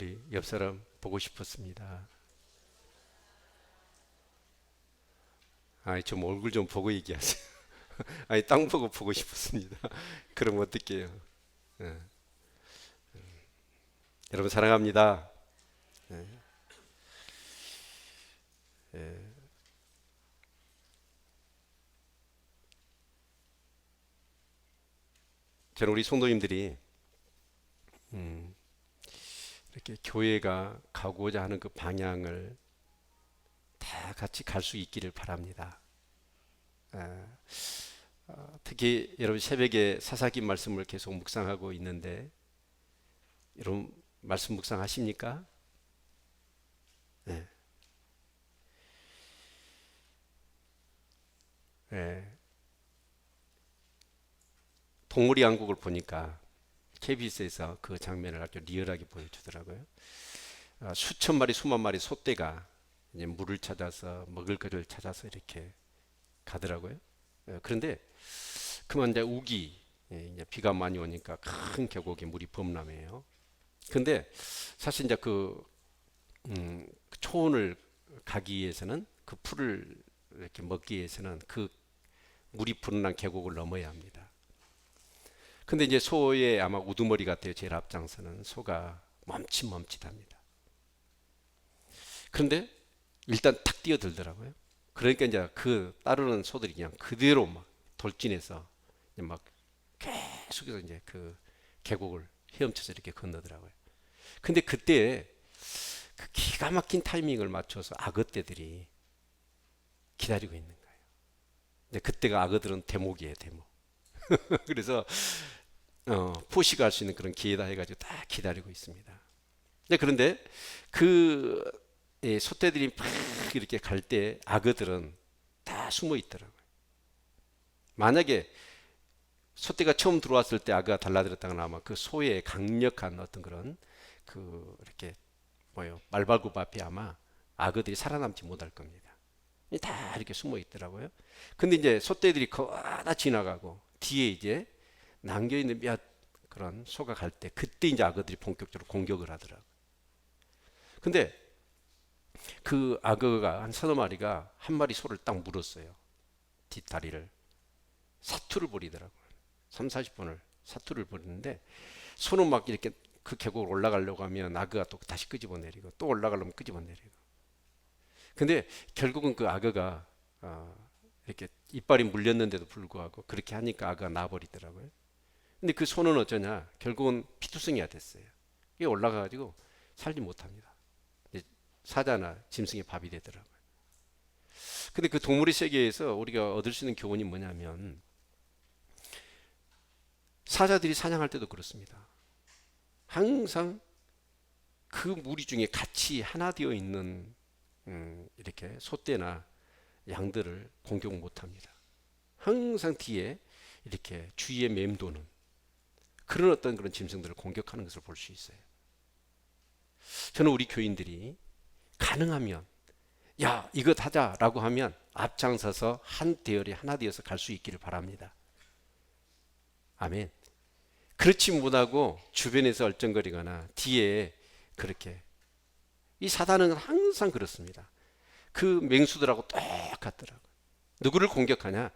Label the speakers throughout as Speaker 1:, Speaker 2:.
Speaker 1: 우리 옆 사람 보고 싶었습니다. 아니, 좀 얼굴 좀 보고 얘기하세요. 아니, 땅 보고 싶었습니다. 그럼 어떡해요? 예. 여러분 사랑합니다. 예. 예. 저는 우리 성도님들이 음, 이렇게 교회가 가고자 하는 그 방향을 다 같이 갈 수 있기를 바랍니다. 예. 특히 여러분 새벽에 사사기 말씀을 계속 묵상하고 있는데 여러분 말씀 묵상하십니까? 네. 네. 동물의 왕국을 보니까 KBS에서 그 장면을 아주 리얼하게 보여주더라고요. 수천 마리, 수만 마리 소떼가 이제 물을 찾아서 먹을 거를 찾아서 이렇게 가더라고요. 그런데 그만 이제 우기, 이제 비가 많이 오니까 큰 계곡에 물이 범람해요. 근데 사실 이제 그 초원을 가기 위해서는 그 풀을 이렇게 먹기 위해서는 그 물이 분난 계곡을 넘어야 합니다. 근데 이제 소의 아마 우두머리 같아요. 제일 앞장서는 소가 멈칫멈칫합니다. 그런데 일단 탁 뛰어들더라고요. 그러니까 이제 그 따르는 소들이 그냥 그대로 막 돌진해서 막 계속해서 이제 그 계곡을 헤엄쳐서 이렇게 건너더라고요. 근데 그때 그 기가 막힌 타이밍을 맞춰서 악어떼들이 기다리고 있는 거예요. 근데 그때가 악어들은 대목이에요, 대목. 그래서 포식할 수 있는 그런 기회다 해가지고 딱 기다리고 있습니다. 그런데 그 소떼들이 막 이렇게 갈 때 악어들은 다 숨어 있더라고요. 만약에 소떼가 처음 들어왔을 때 악어가 달라들었다거나 아마 그 소의 강력한 어떤 그런 그 이렇게 뭐요 말발굽 앞에 아마 악어들이 살아남지 못할 겁니다. 다 이렇게 숨어 있더라고요. 근데 이제 소떼들이 거다 지나가고 뒤에 이제 남겨 있는 몇 그런 소가 갈 때 그때 이제 악어들이 본격적으로 공격을 하더라고요. 근데 그 악어가 한 서너 마리가 한 마리 소를 딱 물었어요. 뒷다리를 사투를 벌이더라고요. 3, 40분을 사투를 벌이는데 소는 막 이렇게 그 계곡을 올라가려고 하면 악어가 또 다시 끄집어내리고 또 올라가려면 끄집어내리고. 근데 결국은 그 악어가 이렇게 이빨이 물렸는데도 불구하고 그렇게 하니까 악어가 나버리더라고요. 근데 그 소는 어쩌냐? 결국은 피투성이가 됐어요. 이게 올라가가지고 살지 못합니다. 사자나 짐승의 밥이 되더라고요. 근데 그 동물의 세계에서 우리가 얻을 수 있는 교훈이 뭐냐면 사자들이 사냥할 때도 그렇습니다. 항상 그 무리 중에 같이 하나 되어 있는 이렇게 소떼나 양들을 공격 못합니다. 항상 뒤에 이렇게 주위에 맴도는 그런 어떤 그런 짐승들을 공격하는 것을 볼 수 있어요. 저는 우리 교인들이 가능하면 야 이것 하자라고 하면 앞장서서 한 대열에 하나 되어서 갈 수 있기를 바랍니다. 아멘. 그렇지 못하고 주변에서 얼쩡거리거나 뒤에 그렇게 이 사단은 항상 그렇습니다. 그 맹수들하고 똑같더라고요. 누구를 공격하냐?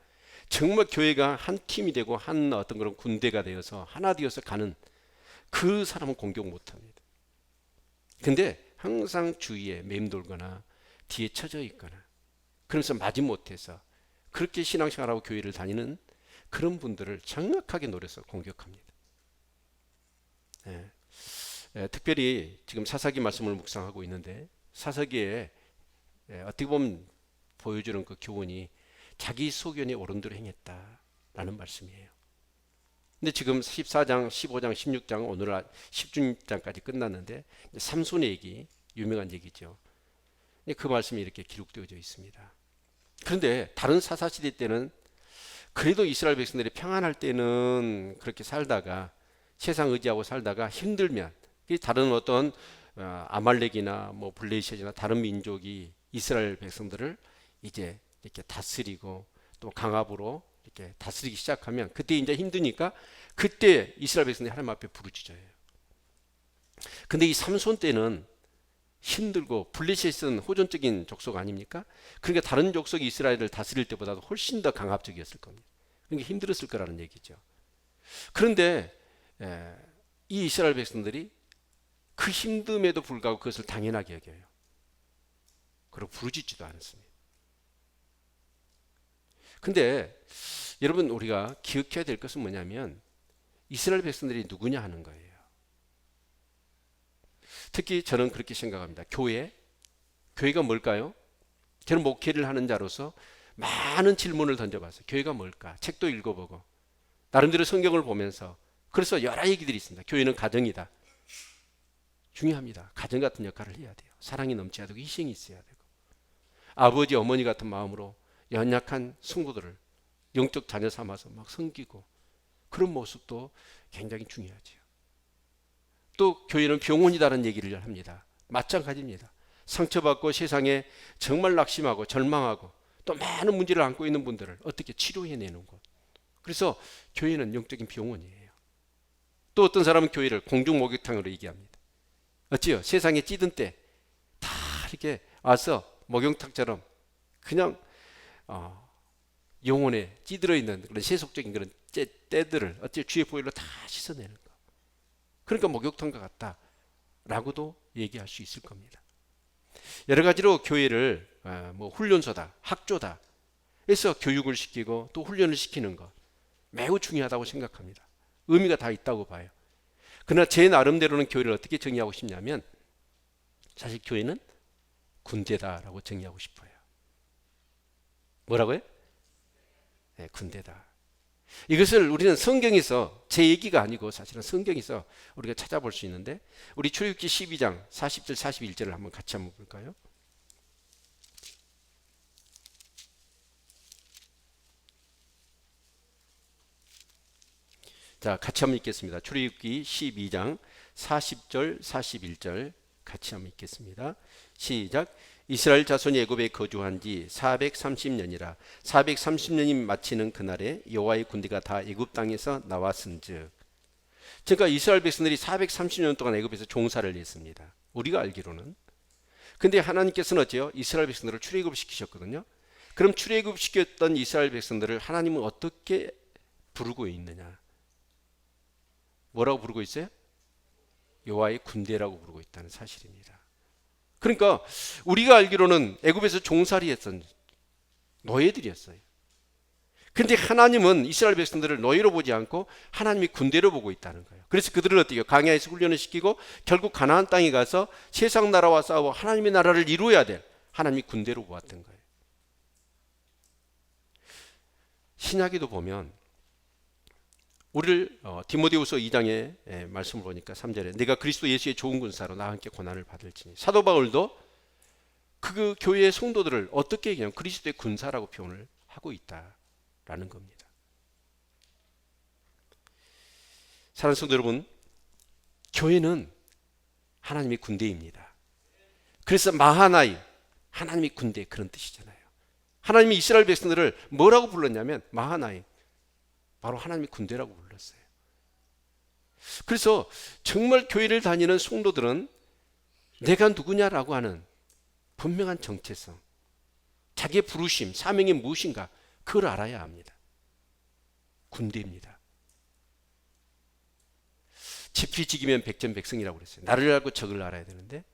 Speaker 1: 정말 교회가 한 팀이 되고 한 어떤 그런 군대가 되어서 하나 되어서 가는 그 사람은 공격 못합니다. 근데 항상 주위에 맴돌거나 뒤에 처져 있거나 그래서 마지못해서 그렇게 신앙생활하고 교회를 다니는 그런 분들을 정확하게 노려서 공격합니다. 예. 특별히 지금 사사기 말씀을 묵상하고 있는데 사사기에 어떻게 보면 보여주는 그 교훈이 자기 소견에 옳은 대로 행했다라는 말씀이에요. 근데 지금 14장, 15장, 16장 오늘 16장까지 끝났는데 삼손의 얘기 유명한 얘기죠. 그 말씀이 이렇게 기록되어져 있습니다. 그런데 다른 사사시대 때는 그래도 이스라엘 백성들이 평안할 때는 그렇게 살다가 세상 의지하고 살다가 힘들면 다른 어떤 아말렉이나 뭐 블레셋이나 다른 민족이 이스라엘 백성들을 이제 이렇게 다스리고 또 강압으로 이렇게 다스리기 시작하면 그때 이제 힘드니까 그때 이스라엘 백성들이 하나님 앞에 부르짖어요. 근데 이 삼손 때는 힘들고 블레셋은 호전적인 족속 아닙니까? 그러니까 다른 족속이 이스라엘을 다스릴 때보다도 훨씬 더 강압적이었을 겁니다. 그러니까 힘들었을 거라는 얘기죠. 그런데 이 이스라엘 백성들이 그 힘듦에도 불구하고 그것을 당연하게 여겨요. 그리고 부르짖지도 않습니다. 근데 여러분, 우리가 기억해야 될 것은 뭐냐면 이스라엘 백성들이 누구냐 하는 거예요. 특히 저는 그렇게 생각합니다. 교회가 뭘까요? 저는 목회를 하는 자로서 많은 질문을 던져봤어요. 교회가 뭘까? 책도 읽어보고 나름대로 성경을 보면서, 그래서 여러 얘기들이 있습니다. 교회는 가정이다. 중요합니다. 가정 같은 역할을 해야 돼요. 사랑이 넘쳐야 되고 희생이 있어야 되고, 아버지 어머니 같은 마음으로 연약한 성도들을 영적 자녀 삼아서 막 섬기고, 그런 모습도 굉장히 중요하죠. 또 교회는 병원이다라는 얘기를 합니다. 마찬가지입니다. 상처받고 세상에 정말 낙심하고 절망하고 또 많은 문제를 안고 있는 분들을 어떻게 치료해내는 곳. 그래서 교회는 영적인 병원이에요. 또 어떤 사람은 교회를 공중 목욕탕으로 얘기합니다. 어찌요? 세상에 찌든 때 다 이렇게 와서 목욕탕처럼 그냥 영혼에 찌들어 있는 그런 세속적인 그런 때들을 어찌 주의 보혈로 다 씻어내는 거. 그러니까 목욕탕과 같다라고도 얘기할 수 있을 겁니다. 여러 가지로 교회를 뭐 훈련소다, 학교다 해서 교육을 시키고 또 훈련을 시키는 것 매우 중요하다고 생각합니다. 의미가 다 있다고 봐요. 그러나 제 나름대로는 교회를 어떻게 정의하고 싶냐면, 사실 교회는 군대다라고 정의하고 싶어요. 뭐라고요? 네, 군대다. 이것을 우리는 성경에서, 제 얘기가 아니고 사실은 성경에서 우리가 찾아볼 수 있는데, 우리 출애굽기 12장 40절 41절을 한번 같이 한번 볼까요? 자, 같이 한번 읽겠습니다. 출애굽기 12장 40절 41절 같이 한번 읽겠습니다. 시작. 이스라엘 자손이 애굽에 거주한 지 430년이라 430년이 마치는 그날에 여호와의 군대가 다 애굽 땅에서 나왔은즉. 그러니까 이스라엘 백성들이 430년 동안 애굽에서 종사를 했습니다. 우리가 알기로는. 근데 하나님께서는 어째요? 이스라엘 백성들을 출애굽 시키셨거든요. 그럼 출애굽 시켰던 이스라엘 백성들을 하나님은 어떻게 부르고 있느냐? 뭐라고 부르고 있어요? 여호와의 군대라고 부르고 있다는 사실입니다. 그러니까 우리가 알기로는 애굽에서 종살이 했던 노예들이었어요. 근데 하나님은 이스라엘 백성들을 노예로 보지 않고 하나님이 군대로 보고 있다는 거예요. 그래서 그들을 어떻게 광야에서 훈련을 시키고 결국 가나안 땅에 가서 세상 나라와 싸워 하나님의 나라를 이루어야 될 하나님이 군대로 보았던 거예요. 신약에도 보면 우리를 디모데후서 2장의 말씀을 보니까 3절에 내가 그리스도 예수의 좋은 군사로 나와 함께 고난을 받을지니, 사도 바울도 그 교회의 성도들을 어떻게 얘기하면 그리스도의 군사라고 표현을 하고 있다라는 겁니다. 사랑하는 성도 여러분, 교회는 하나님의 군대입니다. 그래서 마하나임, 하나님의 군대, 그런 뜻이잖아요. 하나님이 이스라엘 백성들을 뭐라고 불렀냐면 마하나임, 바로 하나님의 군대라고 불렀어요. 그래서 정말 교회를 다니는 성도들은 내가 누구냐라고 하는 분명한 정체성, 자기의 부르심, 사명이 무엇인가, 그걸 알아야 합니다. 군대입니다. 지피지기면 백전백승이라고 그랬어요. 나를 알고 적을 알아야 되는데,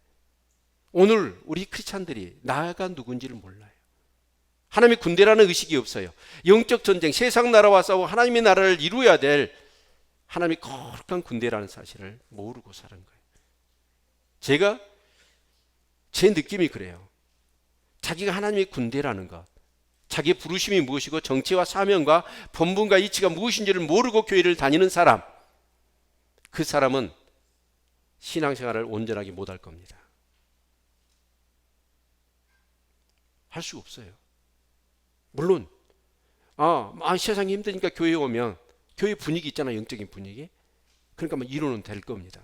Speaker 1: 오늘 우리 크리스찬들이 나가 누군지를 몰라요. 하나님의 군대라는 의식이 없어요. 영적 전쟁, 세상 나라와 싸워 하나님의 나라를 이루어야 될 하나님의 거룩한 군대라는 사실을 모르고 사는 거예요. 제 느낌이 그래요. 자기가 하나님의 군대라는 것, 자기의 부르심이 무엇이고 정체와 사명과 본분과 이치가 무엇인지를 모르고 교회를 다니는 사람, 그 사람은 신앙생활을 온전하게 못할 겁니다. 할 수 없어요. 물론 세상이 힘드니까 교회에 오면 교회 분위기 있잖아요. 영적인 분위기. 그러니까 뭐 이루는 될 겁니다.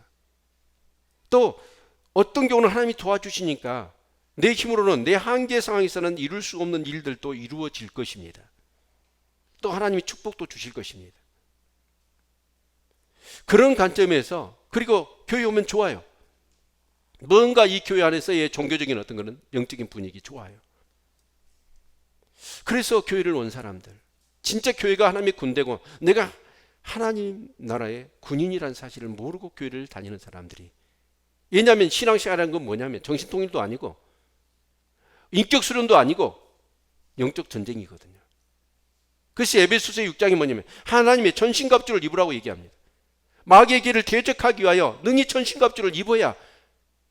Speaker 1: 또 어떤 경우는 하나님이 도와주시니까 내 힘으로는 내 한계 상황에서는 이룰 수 없는 일들도 이루어질 것입니다. 또 하나님이 축복도 주실 것입니다. 그런 관점에서, 그리고 교회 오면 좋아요. 뭔가 이 교회 안에서의 종교적인 어떤 거는 영적인 분위기 좋아요. 그래서 교회를 온 사람들, 진짜 교회가 하나님의 군대고 내가 하나님 나라의 군인이라는 사실을 모르고 교회를 다니는 사람들이, 왜냐하면 신앙생활이라는 건 뭐냐면 정신통일도 아니고 인격 수련도 아니고 영적 전쟁이거든요. 그래서 에베소서 6장이 뭐냐면 하나님의 전신갑주를 입으라고 얘기합니다. 마귀의 길을 대적하기 위하여 능히 전신갑주를 입어야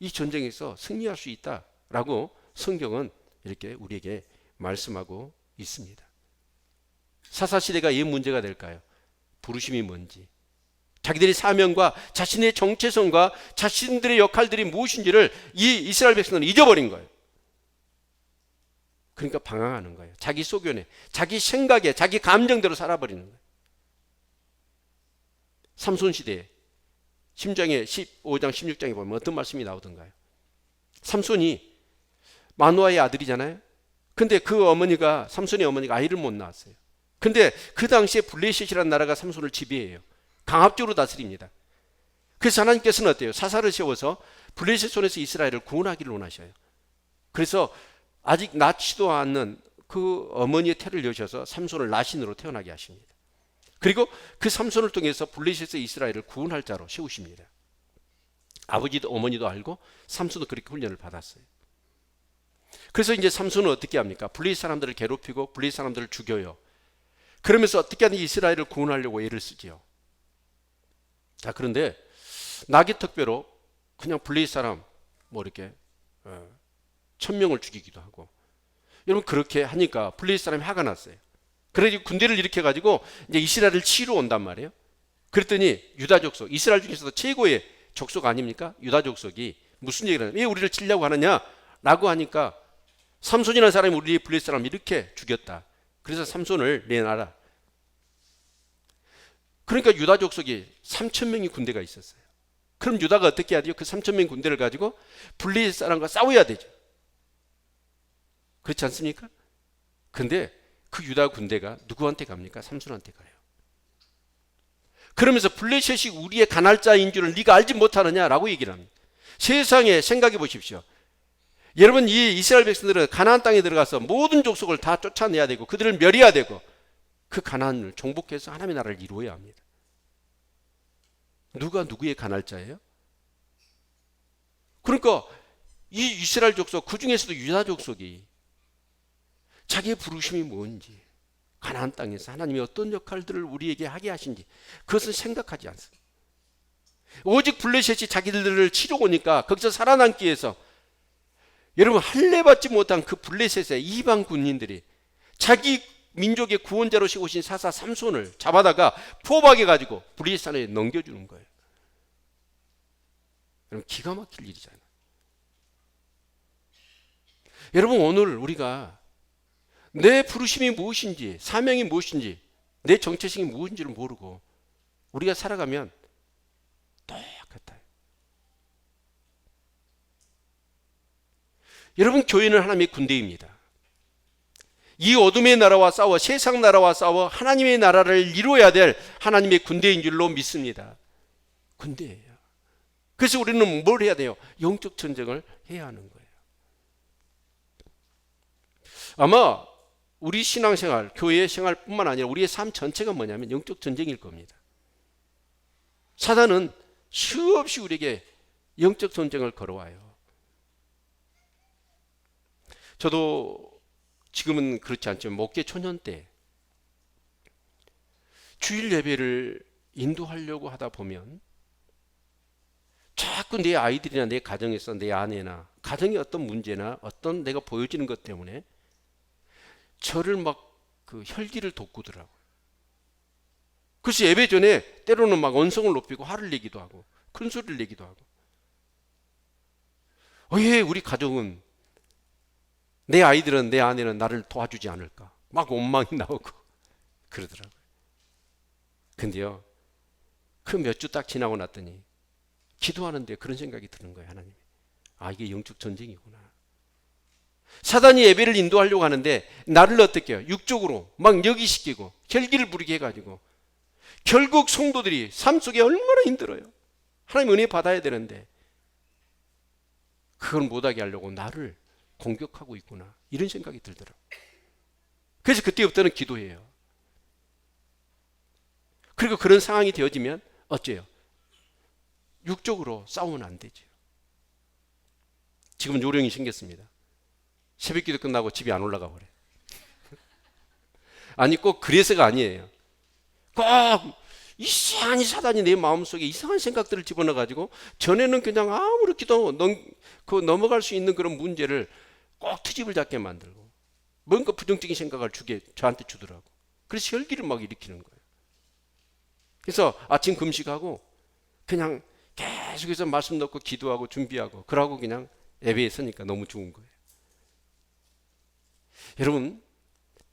Speaker 1: 이 전쟁에서 승리할 수 있다라고 성경은 이렇게 우리에게 말씀하고 있습니다. 사사시대가 왜 문제가 될까요? 부르심이 뭔지, 자기들의 사명과 자신의 정체성과 자신들의 역할들이 무엇인지를 이 이스라엘 백성들은 잊어버린 거예요. 그러니까 방황하는 거예요. 자기 소견에, 자기 생각에, 자기 감정대로 살아버리는 거예요. 삼손 시대에 심장에 15장 16장에 보면 어떤 말씀이 나오던가요? 삼손이 마누아의 아들이잖아요. 근데 그 어머니가, 삼손의 어머니가 아이를 못 낳았어요. 근데 그 당시에 블레셋이라는 나라가 삼손을 지배해요. 강압적으로 다스립니다. 그래서 하나님께서는 어때요? 사사를 세워서 블레셋 손에서 이스라엘을 구원하기를 원하셔요. 그래서 아직 낳지도 않는 그 어머니의 태를 여셔서 삼손을 나신으로 태어나게 하십니다. 그리고 그 삼손을 통해서 블레셋에서 이스라엘을 구원할 자로 세우십니다. 아버지도 어머니도 알고 삼손도 그렇게 훈련을 받았어요. 그래서 이제 삼손은 어떻게 합니까? 블레셋 사람들을 괴롭히고 블레셋 사람들을 죽여요. 그러면서 어떻게 하든지 이스라엘을 구원하려고 애를 쓰지요. 자, 그런데 나귀 특배로 그냥 블레셋 사람 뭐 이렇게 1000명을 죽이기도 하고, 여러분 그렇게 하니까 블레셋 사람이 화가 났어요. 그래서 군대를 일으켜가지고 이제 이스라엘을 치러 온단 말이에요. 그랬더니 유다 족속, 이스라엘 중에서도 최고의 족속 아닙니까? 유다 족속이 무슨 얘기를 하냐? 왜 우리를 치려고 하느냐라고 하니까 삼손이라는 사람이 우리 블레셋 사람을 이렇게 죽였다. 그래서 삼손을 내놔라. 그러니까 유다 족속이 3000명의 군대가 있었어요. 그럼 유다가 어떻게 해야 돼요? 그 3000명 군대를 가지고 블레셋 사람과 싸워야 되죠. 그렇지 않습니까? 근데 그 유다 군대가 누구한테 갑니까? 삼손한테 가요. 그러면서 블레셋이 우리의 간할자인 줄을 네가 알지 못하느냐라고 얘기를 합니다. 세상에 생각해 보십시오. 여러분, 이 이스라엘 백성들은 가나안 땅에 들어가서 모든 족속을 다 쫓아내야 되고 그들을 멸해야 되고 그 가나안을 정복해서 하나님의 나라를 이루어야 합니다. 누가 누구의 간할자예요? 그러니까 이 이스라엘 족속, 그 중에서도 유다 족속이 자기의 부르심이 뭔지, 가나안 땅에서 하나님이 어떤 역할들을 우리에게 하게 하신지 그것은 생각하지 않습니다. 오직 블레셋이 자기들을 치러 오니까 거기서 살아남기 위해서, 여러분 할례받지 못한 그 블레셋의 이방 군인들이 자기 민족의 구원자로 오신 사사 삼손을 잡아다가 포박해가지고 블레셋 산에 넘겨주는 거예요. 여러분 기가 막힐 일이잖아요. 여러분 오늘 우리가 내 부르심이 무엇인지, 사명이 무엇인지, 내 정체성이 무엇인지를 모르고 우리가 살아가면 똑같아요. 여러분 교회는 하나님의 군대입니다. 이 어둠의 나라와 싸워, 세상 나라와 싸워 하나님의 나라를 이루어야 될 하나님의 군대인 줄로 믿습니다. 군대예요. 그래서 우리는 뭘 해야 돼요? 영적 전쟁을 해야 하는 거예요. 아마 우리 신앙생활, 교회 생활뿐만 아니라 우리의 삶 전체가 뭐냐면 영적 전쟁일 겁니다. 사단은 수없이 우리에게 영적 전쟁을 걸어와요. 저도 지금은 그렇지 않지만 목회 초년 때 주일 예배를 인도하려고 하다 보면 자꾸 내 아이들이나 내 가정에서 내 아내나 가정의 어떤 문제나 어떤 내가 보여지는 것 때문에 저를 막 그 혈기를 돋구더라고요. 그래서 예배 전에 때로는 막 언성을 높이고 화를 내기도 하고 큰 소리를 내기도 하고, 왜 우리 가족은, 내 아이들은, 내 아내는 나를 도와주지 않을까 막 원망이 나오고 그러더라고요. 근데요, 그 몇 주 딱 지나고 났더니 기도하는데 그런 생각이 드는 거예요. 하나님, 아 이게 영적 전쟁이구나. 사단이 예배를 인도하려고 하는데 나를 어떻게 해요? 육적으로 막 여기시키고 혈기를 부리게 해가지고 결국 성도들이 삶 속에 얼마나 힘들어요. 하나님 은혜 받아야 되는데 그걸 못하게 하려고 나를 공격하고 있구나, 이런 생각이 들더라고요. 그래서 그때부터는 기도해요. 그리고 그런 상황이 되어지면 어째요? 육적으로 싸우면 안 되죠. 지금은 요령이 생겼습니다. 새벽기도 끝나고 집에 안 올라가 버려요. 아니, 꼭 그래서가 아니에요. 꼭 이상한 사단이 내 마음속에 이상한 생각들을 집어넣어가지고 전에는 그냥 아무렇게도 넘어갈 수 있는 그런 문제를 꼭 트집을 잡게 만들고 뭔가 부정적인 생각을 저한테 주더라고. 그래서 혈기를 막 일으키는 거예요. 그래서 아침 금식하고 그냥 계속해서 말씀 넣고 기도하고 준비하고 그러고 그냥 예배에 서니까 너무 좋은 거예요. 여러분,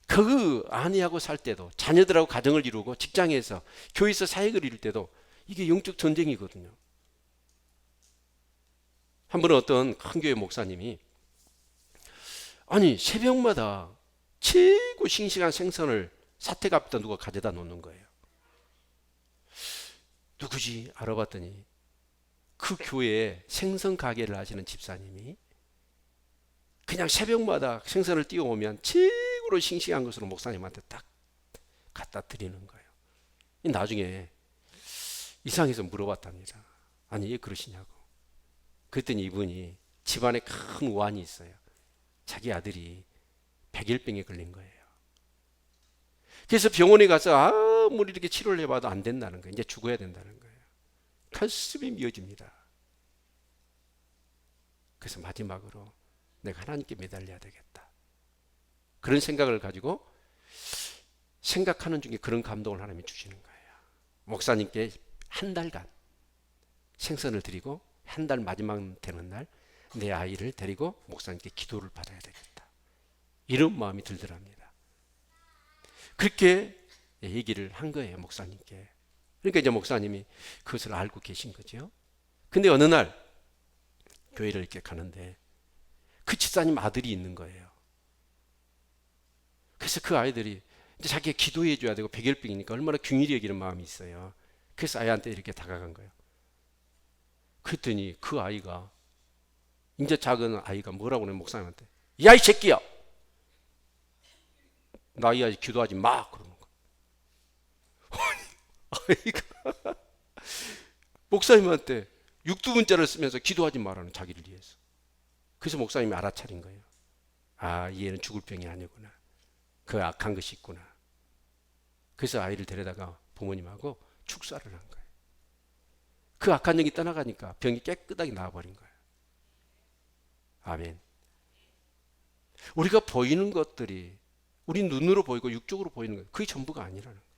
Speaker 1: 그 아내하고 살 때도, 자녀들하고 가정을 이루고 직장에서 교회에서 사역을 이룰 때도 이게 영적 전쟁이거든요. 한 번은 어떤 큰 교회 목사님이 아니 새벽마다 최고 싱싱한 생선을 사택 앞에다 누가 가져다 놓는 거예요. 누구지 알아봤더니 그 교회에 생선 가게를 하시는 집사님이 그냥 새벽마다 생선을 띄워오면 최고로 싱싱한 것으로 목사님한테 딱 갖다 드리는 거예요. 나중에 이상해서 물어봤답니다. 아니 왜 그러시냐고. 그랬더니 이분이 집안에 큰 우환이 있어요. 자기 아들이 백일병에 걸린 거예요. 그래서 병원에 가서 아무리 이렇게 치료를 해봐도 안 된다는 거예요. 이제 죽어야 된다는 거예요. 가슴이 미어집니다. 그래서 마지막으로 내가 하나님께 매달려야 되겠다, 그런 생각을 가지고 생각하는 중에 그런 감동을 하나님이 주시는 거예요. 목사님께 한 달간 생선을 드리고 한 달 마지막 되는 날 내 아이를 데리고 목사님께 기도를 받아야 되겠다, 이런 마음이 들더랍니다. 그렇게 얘기를 한 거예요, 목사님께. 그러니까 이제 목사님이 그것을 알고 계신 거죠. 근데 어느 날 교회를 이렇게 가는데 그 집사님 아들이 있는 거예요. 그래서 그 아이들이 이제 자기가 기도해 줘야 되고 백혈병이니까 얼마나 긍휼히 여기는 마음이 있어요. 그래서 아이한테 이렇게 다가간 거예요. 그랬더니 그 아이가, 이제 작은 아이가 뭐라고 그래, 목사님한테 야 이 새끼야, 나 이 아이 기도하지 마, 그러는 거예요. 아이가 목사님한테 육두문자를 쓰면서 기도하지 말라는, 자기를 위해서. 그래서 목사님이 알아차린 거예요. 아, 이 애는 죽을 병이 아니구나, 그 악한 것이 있구나. 그래서 아이를 데려다가 부모님하고 축사를 한 거예요. 그 악한 영이 떠나가니까 병이 깨끗하게 나아버린 거예요. 아멘. 우리가 보이는 것들이 우리 눈으로 보이고 육적으로 보이는 것, 그게 전부가 아니라는 거예요.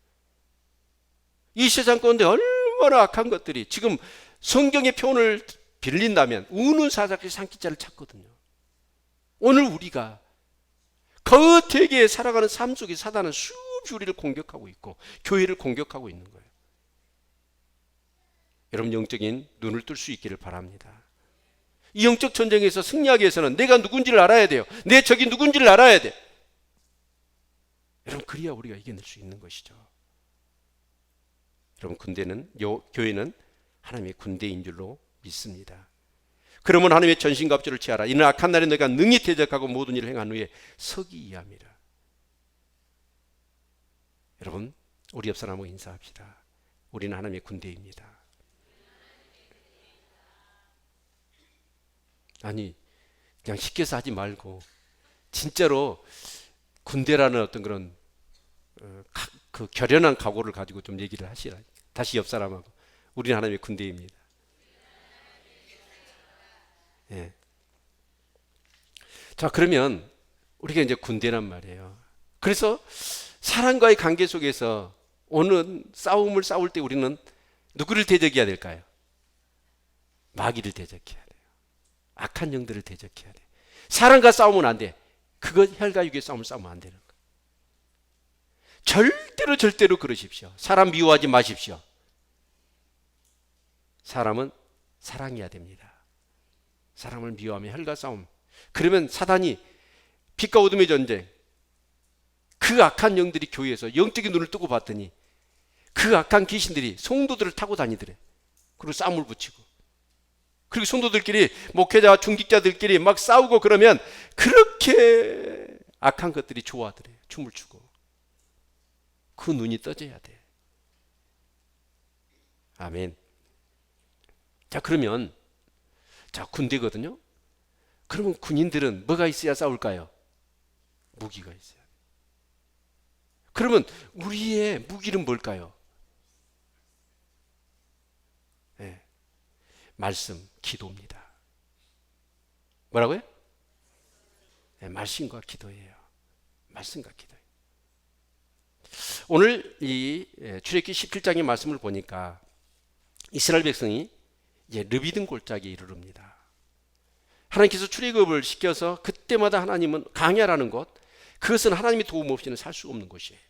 Speaker 1: 이 세상 가운데 얼마나 악한 것들이, 지금 성경의 표현을 빌린다면 우는 사자같이 산기자를 찾거든요. 오늘 우리가 거태기에 살아가는 삶 속에 사단은 수없이 우리를 공격하고 있고 교회를 공격하고 있는 거예요. 여러분, 영적인 눈을 뜰 수 있기를 바랍니다. 이 영적 전쟁에서 승리하기 위해서는 내가 누군지를 알아야 돼요. 내 적이 누군지를 알아야 돼. 여러분, 그래야 우리가 이겨낼 수 있는 것이죠. 여러분, 교회는 하나님의 군대인 줄로 믿습니다. 그러면 하나님의 전신갑주를 취하라. 이는 악한 날에 너희가 능히 대적하고 모든 일을 행한 후에 서기 이함이라. 여러분, 우리 옆 사람하고 인사합시다. 우리는 하나님의 군대입니다. 아니, 그냥 시켜서 하지 말고 진짜로 군대라는 어떤 그런 그 결연한 각오를 가지고 좀 얘기를 하시라. 다시 옆 사람하고 우리는 하나님의 군대입니다. 예. 자, 그러면 우리가 이제 군대란 말이에요. 그래서 사람과의 관계 속에서 오는 싸움을 싸울 때 우리는 누구를 대적해야 될까요? 마귀를 대적해야 돼요. 악한 영들을 대적해야 돼요. 사람과 싸우면 안 돼. 그거 혈과 육의 싸움을 싸우면 안 되는 거예요. 절대로 그러십시오. 사람 미워하지 마십시오. 사람은 사랑해야 됩니다. 사람을 미워하면 혈과 싸움. 그러면 사단이 빛과 어둠의 전쟁, 그 악한 영들이 교회에서 영적인 눈을 뜨고 봤더니 그 악한 귀신들이 성도들을 타고 다니더래. 그리고 싸움을 붙이고. 그리고 성도들끼리, 목회자, 중직자들끼리 막 싸우고 그러면 그렇게 악한 것들이 좋아하더래요. 춤을 추고. 그 눈이 떠져야 돼. 아멘. 자, 그러면 자, 군대거든요. 그러면 군인들은 뭐가 있어야 싸울까요? 무기가 있어야 돼. 그러면 우리의 무기는 뭘까요? 네. 말씀, 기도입니다. 뭐라고요? 네, 말씀과 기도예요. 말씀과 기도. 오늘 이 출애굽기 17장의 말씀을 보니까 이스라엘 백성이 이제 르비딤 골짜기에 이르릅니다. 하나님께서 출애굽을 시켜서 그때마다 하나님은 강야라는 것, 그것은 하나님의 도움 없이는 살 수 없는 것이에요.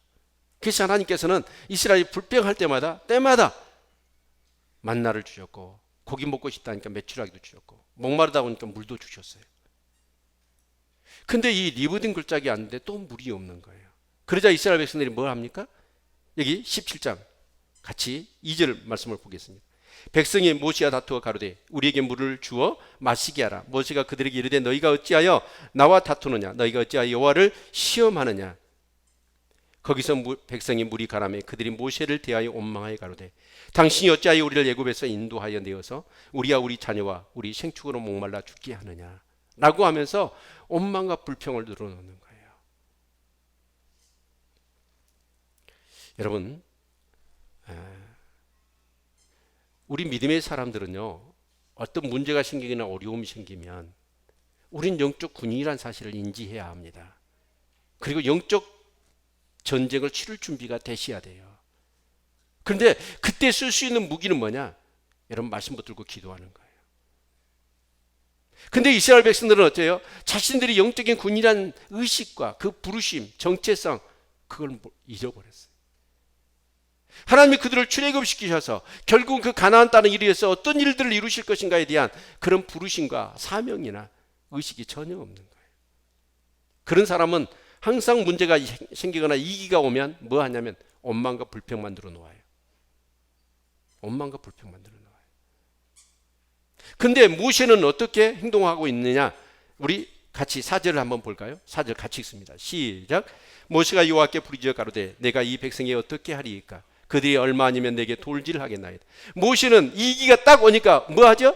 Speaker 1: 그래서 하나님께서는 이스라엘이 불평할 때마다 만나를 주셨고, 고기 먹고 싶다니까 메추라기도 주셨고, 목마르다 보니까 물도 주셨어요. 근데 이 르비딤 골짜기에 왔는데 또 물이 없는 거예요. 그러자 이스라엘 백성들이 뭘 합니까? 여기 17장 같이 2절 말씀을 보겠습니다. 백성이 모시와 다투어 가로되 우리에게 물을 주어 마시게 하라. 모시가 그들에게 이르되 너희가 어찌하여 나와 다투느냐? 너희가 어찌하여 여호와를 시험하느냐? 거기서 백성이 물이 가라매 그들이 모세를 대하여 원망하여 가로되 당신이 어찌하여 우리를 애굽에서 인도하여 내어서 우리와 우리 자녀와 우리 생축으로 목말라 죽게 하느냐? 라고 하면서 원망과 불평을 늘어놓는 거예요. 여러분, 우리 믿음의 사람들은요, 어떤 문제가 생기거나 어려움이 생기면 우린 영적 군인이라는 사실을 인지해야 합니다. 그리고 영적 전쟁을 치를 준비가 되셔야 돼요. 그런데 그때 쓸 수 있는 무기는 뭐냐? 여러분, 말씀 붙들고 기도하는 거예요. 근데 이스라엘 백성들은 어때요? 자신들이 영적인 군이라는 의식과 그 부르심, 정체성, 그걸 잊어버렸어요. 하나님이 그들을 출애굽시키셔서 결국 그 가나안 땅을 이루어서 어떤 일들을 이루실 것인가에 대한 그런 부르심과 사명이나 의식이 전혀 없는 거예요. 그런 사람은 항상 문제가 생기거나 위기가 오면 뭐 하냐면 원망과 불평 만들어 놓아요. 원망과 불평 만들어 놓아요. 근데 모세는 어떻게 행동하고 있느냐? 우리 같이 4절을 한번 볼까요? 4절 같이 읽습니다. 시작. 모세가 여호와께 부르짖어 가로되 내가 이 백성에게 어떻게 하리이까? 그들이 얼마 아니면 내게 돌질하겠나이다. 모세는 이 위기가 딱 오니까 뭐 하죠?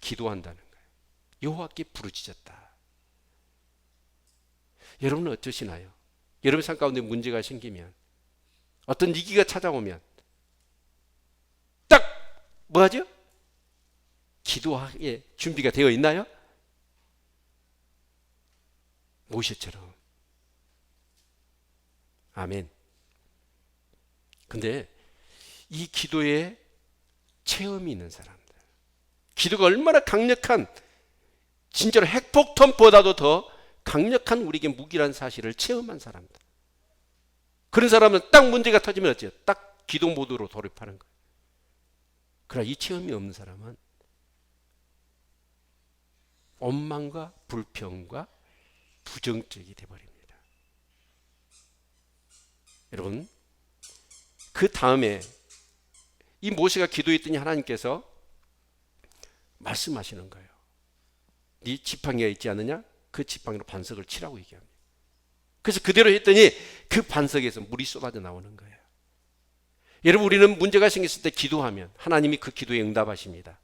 Speaker 1: 기도한다는 거예요. 여호와께 부르짖었다. 여러분은 어떠시나요? 여러분 삶 가운데 문제가 생기면, 어떤 위기가 찾아오면 딱 뭐 하죠? 기도하기에 준비가 되어 있나요? 모세처럼. 아멘. 근데 이 기도에 체험이 있는 사람들, 기도가 얼마나 강력한, 진짜로 핵폭탄보다도 더 강력한 우리에게 무기라는 사실을 체험한 사람들, 그런 사람은 딱 문제가 터지면 어째요? 딱 기도 모드로 돌입하는 거예요. 그러나 이 체험이 없는 사람은 원망과 불평과 부정적이 되어버립니다. 여러분, 그 다음에 이 모세가 기도했더니 하나님께서 말씀하시는 거예요. 네 지팡이가 있지 않느냐? 그 지팡이로 반석을 치라고 얘기합니다. 그래서 그대로 했더니 그 반석에서 물이 쏟아져 나오는 거예요. 여러분, 우리는 문제가 생겼을 때 기도하면 하나님이 그 기도에 응답하십니다.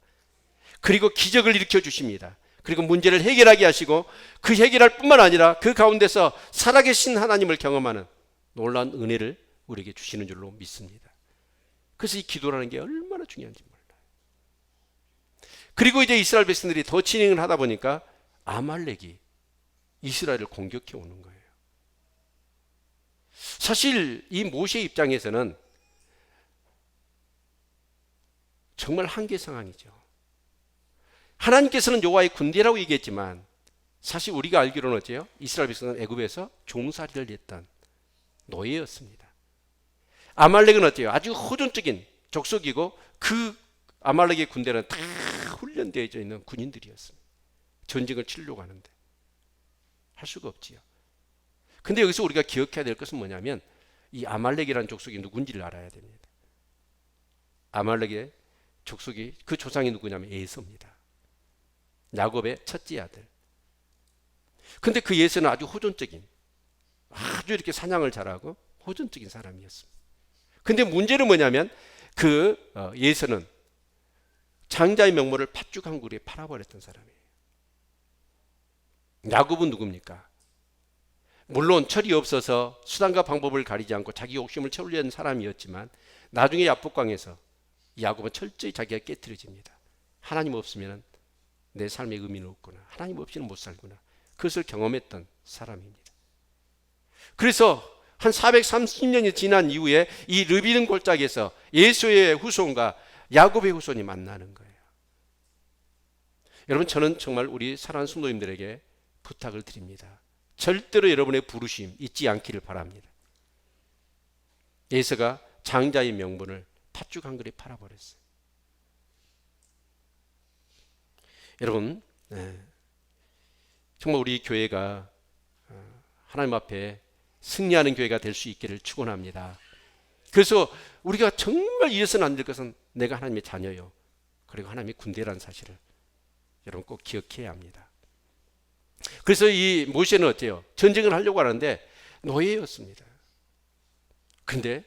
Speaker 1: 그리고 기적을 일으켜 주십니다. 그리고 문제를 해결하게 하시고, 그 해결할 뿐만 아니라 그 가운데서 살아계신 하나님을 경험하는 놀라운 은혜를 우리에게 주시는 줄로 믿습니다. 그래서 이 기도라는 게 얼마나 중요한지 몰라요. 그리고 이제 이스라엘 백성들이 더 진행을 하다 보니까 아말렉이 이스라엘을 공격해 오는 거예요. 사실 이 모세 입장에서는 정말 한계 상황이죠. 하나님께서는 여호와의 군대라고 얘기했지만 사실 우리가 알기로는 어째요? 이스라엘 백성은 애굽에서 종살이를 했던 노예였습니다. 아말렉은 어때요? 아주 호전적인 족속이고 그 아말렉의 군대는 다 훈련되어 있는 군인들이었습니다. 전쟁을 치려고 하는데 할 수가 없지요. 근데 여기서 우리가 기억해야 될 것은 뭐냐면 이 아말렉이라는 족속이 누군지를 알아야 됩니다. 아말렉의 족속이, 그 조상이 누구냐면 에서입니다. 야곱의 첫째 아들. 근데 그 예서는 아주 호전적인, 아주 이렇게 사냥을 잘하고 호전적인 사람이었습니다. 근데 문제는 뭐냐면 그 예서는 장자의 명물을 팥죽 한 그루에 팔아버렸던 사람이에요. 야곱은 누굽니까? 물론 철이 없어서 수단과 방법을 가리지 않고 자기 욕심을 채우려는 사람이었지만 나중에 야복강에서 야곱은 철저히 자기가 깨트려집니다. 하나님 없으면 내 삶의 의미는 없구나. 하나님 없이는 못 살구나. 그것을 경험했던 사람입니다. 그래서 한 430년이 지난 이후에 이 르비딤 골짜기에서 예수의 후손과 야곱의 후손이 만나는 거예요. 여러분, 저는 정말 우리 사랑하는 성도님들에게 부탁을 드립니다. 절대로 여러분의 부르심 잊지 않기를 바랍니다. 예서가 장자의 명분을 팥죽 한 그릇 팔아버렸어요. 여러분, 정말 우리 교회가 하나님 앞에 승리하는 교회가 될 수 있기를 축원합니다. 그래서 우리가 정말 잊어서는 안 될 것은 내가 하나님의 자녀요, 그리고 하나님의 군대라는 사실을 여러분 꼭 기억해야 합니다. 그래서 이 모세는 어때요? 전쟁을 하려고 하는데 노예였습니다. 근데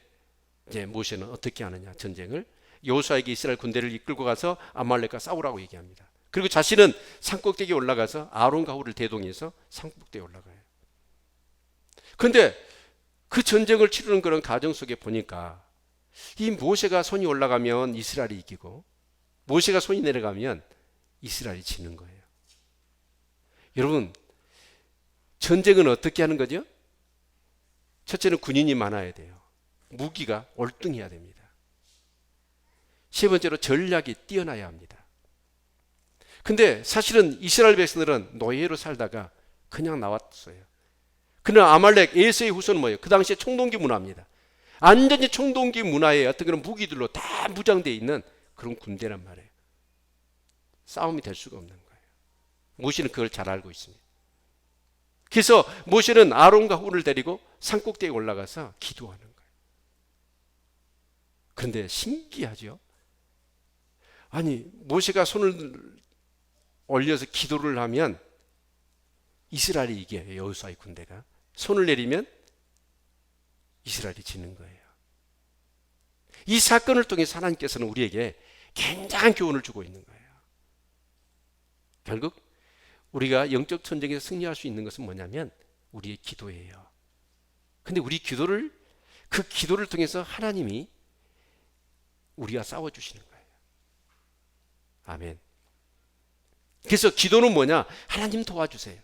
Speaker 1: 이제 모세는 어떻게 하느냐? 전쟁을 여호수아에게 이스라엘 군대를 이끌고 가서 아말렉과 싸우라고 얘기합니다. 그리고 자신은 산꼭대기에 올라가서 아론과 홀을 대동해서 산꼭대기에 올라가요. 근데 그 전쟁을 치르는 그런 과정 속에 보니까 이 모세가 손이 올라가면 이스라엘이 이기고 모세가 손이 내려가면 이스라엘이 지는 거예요. 여러분, 전쟁은 어떻게 하는 거죠? 첫째는 군인이 많아야 돼요. 무기가 월등해야 됩니다. 세 번째로 전략이 뛰어나야 합니다. 근데 사실은 이스라엘 백성들은 노예로 살다가 그냥 나왔어요. 그러나 아말렉 에서의 후손은 뭐예요? 그 당시에 총동기 문화입니다. 완전히 총동기 문화의 어떤 그런 무기들로 다 무장되어 있는 그런 군대란 말이에요. 싸움이 될 수가 없는 거예요. 모세는 그걸 잘 알고 있습니다. 그래서 모세는 아론과 홀을 데리고 산꼭대기에 올라가서 기도하는 거예요. 그런데 신기하죠? 아니, 모세가 손을 올려서 기도를 하면 이스라엘이 이겨요. 여호수아의 군대가. 손을 내리면 이스라엘이 지는 거예요. 이 사건을 통해 하나님께서는 우리에게 굉장한 교훈을 주고 있는 거예요. 결국 우리가 영적 전쟁에서 승리할 수 있는 것은 뭐냐면 우리의 기도예요. 근데 우리 기도를, 그 기도를 통해서 하나님이 우리가 싸워주시는 거예요. 아멘. 그래서 기도는 뭐냐? 하나님 도와주세요.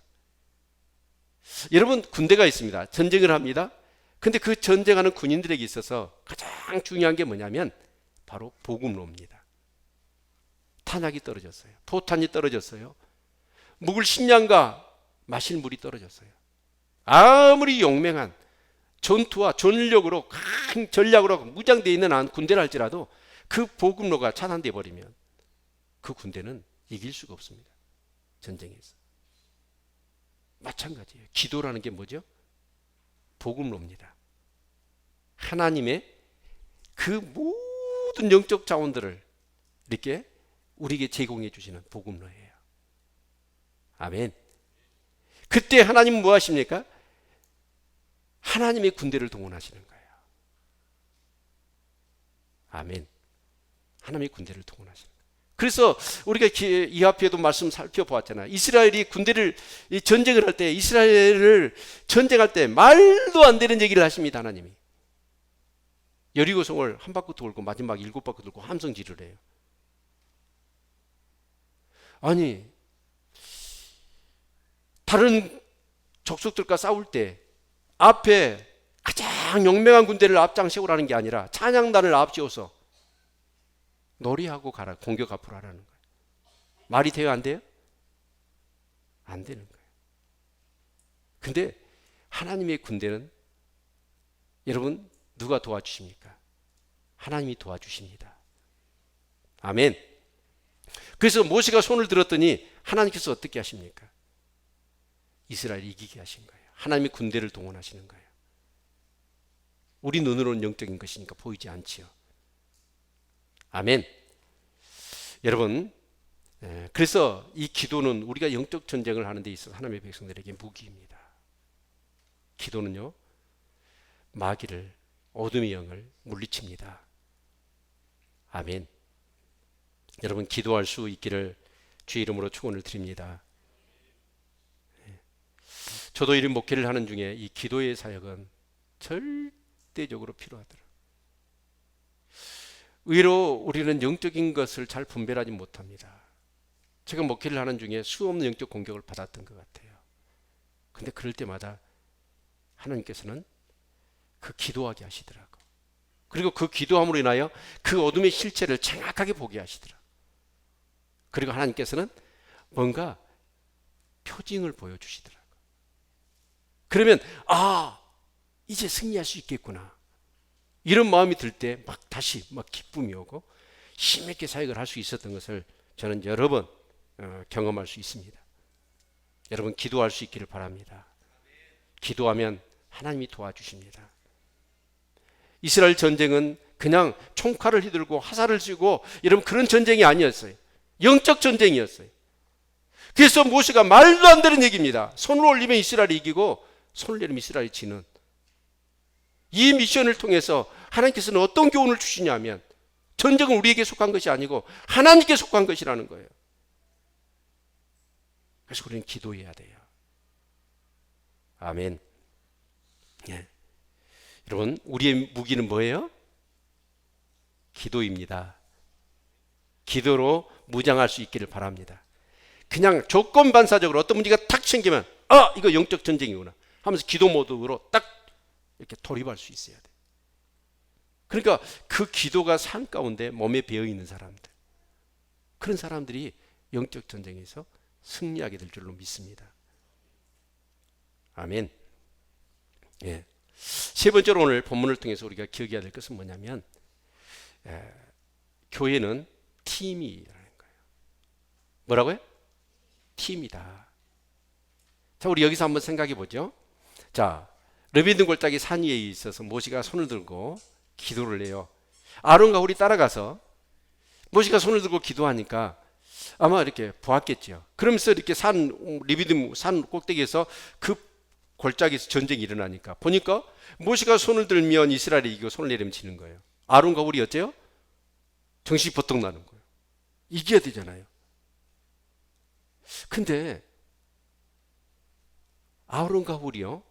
Speaker 1: 여러분, 군대가 있습니다. 전쟁을 합니다. 근데 그 전쟁하는 군인들에게 있어서 가장 중요한 게 뭐냐면 바로 보급로입니다. 탄약이 떨어졌어요. 포탄이 떨어졌어요. 묵을 식량과 마실 물이 떨어졌어요. 아무리 용맹한 전투와 전력으로 큰 전략으로 무장되어 있는 한 군대를 할지라도 그 보급로가 차단되어 버리면 그 군대는 이길 수가 없습니다. 전쟁에서. 마찬가지예요. 기도라는 게 뭐죠? 보급로입니다. 하나님의 그 모든 영적 자원들을 이렇게 우리에게 제공해 주시는 보급로예요. 아멘. 그때 하나님은 뭐 하십니까? 하나님의 군대를 동원하시는 거예요. 아멘. 하나님의 군대를 동원하시는 거예요. 그래서 우리가 이 앞에도 말씀 살펴보았잖아요. 이스라엘이 군대를 전쟁을 할 때, 이스라엘을 전쟁할 때 말도 안 되는 얘기를 하십니다. 하나님이. 여리고성을 한 바퀴 돌고 마지막 7바퀴 돌고 함성 지르래요. 아니, 다른 족속들과 싸울 때 앞에 가장 용맹한 군대를 앞장 세우라는 게 아니라 찬양단을 앞세워서 놀이하고 가라, 공격 앞으로 하라는 거예요. 말이 돼요, 안 돼요? 안 되는 거예요. 근데 하나님의 군대는 여러분 누가 도와주십니까? 하나님이 도와주십니다. 아멘. 그래서 모세가 손을 들었더니 하나님께서 어떻게 하십니까? 이스라엘이 이기게 하신 거예요. 하나님의 군대를 동원하시는 거예요. 우리 눈으로는 영적인 것이니까 보이지 않지요. 아멘. 여러분, 그래서 이 기도는 우리가 영적 전쟁을 하는 데 있어서 하나님의 백성들에게 무기입니다. 기도는요, 마귀를, 어둠의 영을 물리칩니다. 아멘. 여러분, 기도할 수 있기를 주의 이름으로 축원을 드립니다. 저도 이런 목회를 하는 중에 이 기도의 사역은 절대적으로 필요하더라고요. 의외로 우리는 영적인 것을 잘 분별하지 못합니다. 제가 목회를 하는 중에 수없는 영적 공격을 받았던 것 같아요. 근데 그럴 때마다 하나님께서는 그 기도하게 하시더라고요. 그리고 그 기도함으로 인하여 그 어둠의 실체를 정확하게 보게 하시더라고요. 그리고 하나님께서는 뭔가 표징을 보여주시더라고요. 그러면 이제 승리할 수 있겠구나, 이런 마음이 들 때 막 다시 막 기쁨이 오고 힘있게 사역을 할 수 있었던 것을 저는 여러 번 경험할 수 있습니다. 여러분, 기도할 수 있기를 바랍니다. 기도하면 하나님이 도와주십니다. 이스라엘 전쟁은 그냥 총칼을 휘두르고 화살을 쥐고 이런 그런 전쟁이 아니었어요. 영적 전쟁이었어요. 그래서 모세가 말도 안 되는 얘기입니다. 손을 올리면 이스라엘이 이기고 손을 내리면 이스라엘이 지는, 이 미션을 통해서 하나님께서는 어떤 교훈을 주시냐면 전쟁은 우리에게 속한 것이 아니고 하나님께 속한 것이라는 거예요. 그래서 우리는 기도해야 돼요. 아멘. 여러분, 우리의 무기는 뭐예요? 기도입니다. 기도로 무장할 수 있기를 바랍니다. 그냥 조건반사적으로 어떤 문제가 탁 생기면 이거 영적 전쟁이구나 하면서 기도 모드로 딱 이렇게 돌입할 수 있어야 돼. 그러니까 그 기도가 삶 가운데 몸에 배어 있는 사람들, 그런 사람들이 영적 전쟁에서 승리하게 될 줄로 믿습니다. 아멘. 세 번째로 오늘 본문을 통해서 우리가 기억해야 될 것은 뭐냐면 교회는 팀이라는 거예요. 뭐라고요? 팀이다. 자, 우리 여기서 한번 생각해 보죠. 자, 르비딤 골짜기 산 위에 있어서 모세가 손을 들고 기도를 해요. 아론과 홀이 따라가서 모세가 손을 들고 기도하니까 아마 이렇게 보았겠죠. 그러면서 이렇게 르비딤 산 꼭대기에서 그 골짜기에서 전쟁이 일어나니까 보니까 모세가 손을 들면 이스라엘이 이기고 손을 내리면 지는 거예요. 아론과 홀이 어째요? 정신이 버떡 나는 거예요. 이겨야 되잖아요. 근데 아론과 홀이요,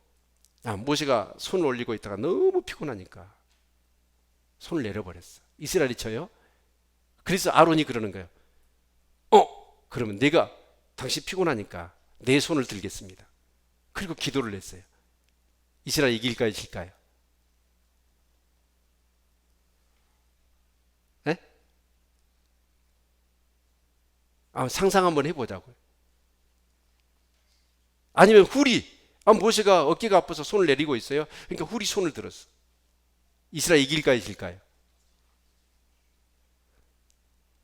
Speaker 1: 모세가 손을 올리고 있다가 너무 피곤하니까 손을 내려버렸어. 이스라엘이 쳐요. 그래서 아론이 그러는 거예요. 그러면 내가 당신 피곤하니까 내 손을 들겠습니다. 그리고 기도를 했어요. 이스라엘 이길까요, 질까요? 네? 상상 한번 해보자고요. 아니면 훌이, 모세가 어깨가 아파서 손을 내리고 있어요. 그러니까 훌이 손을 들었어. 이스라엘 이길까요, 질까요?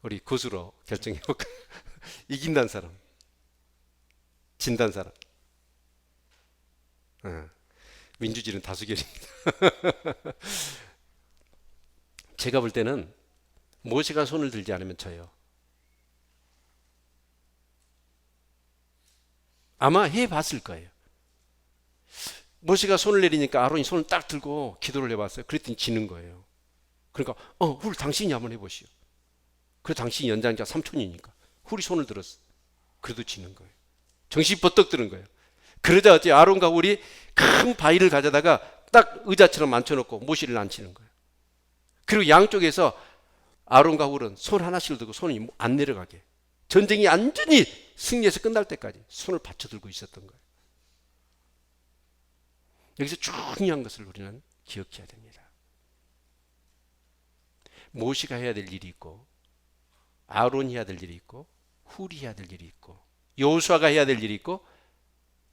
Speaker 1: 우리 것으로 결정해볼까요? 이긴다는 사람, 진다는 사람. 민주주의는 다수결입니다. 제가 볼 때는 모세가 손을 들지 않으면 져요. 아마 해봤을 거예요. 모세가 손을 내리니까 아론이 손을 딱 들고 기도를 해봤어요. 그랬더니 지는 거예요. 그러니까 훌 당신이 한번 해보시오. 그래, 당신이 연장자 삼촌이니까 훌이 손을 들었어. 그래도 지는 거예요. 정신이 버떡 드는 거예요. 그러자 어째 아론과 훌이 큰 바위를 가져다가 딱 의자처럼 앉혀놓고 모세를 앉히는 거예요. 그리고 양쪽에서 아론과 훌은 손 하나씩을 들고 손이 안 내려가게, 전쟁이 완전히 승리해서 끝날 때까지 손을 받쳐 들고 있었던 거예요. 여기서 중요한 것을 우리는 기억해야 됩니다. 모세가 해야 될 일이 있고, 아론이 해야 될 일이 있고, 훌이 해야 될 일이 있고, 여호수아가 해야 될 일이 있고,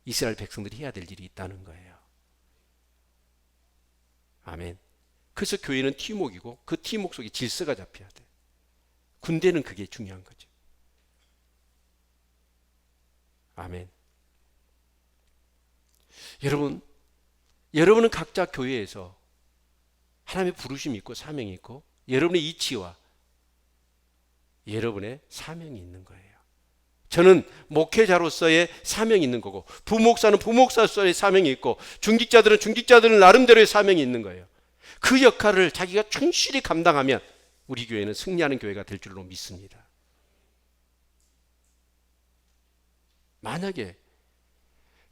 Speaker 1: 이스라엘 백성들이 해야 될 일이 있다는 거예요. 아멘. 그래서 교회는 팀워크이고 그 팀워크 속에 질서가 잡혀야 돼. 군대는 그게 중요한 거죠. 아멘. 여러분은 각자 교회에서 하나님의 부르심이 있고 사명이 있고 여러분의 이치와 여러분의 사명이 있는 거예요. 저는 목회자로서의 사명이 있는 거고, 부목사는 부목사로서의 사명이 있고, 중직자들은 나름대로의 사명이 있는 거예요. 그 역할을 자기가 충실히 감당하면 우리 교회는 승리하는 교회가 될 줄로 믿습니다. 만약에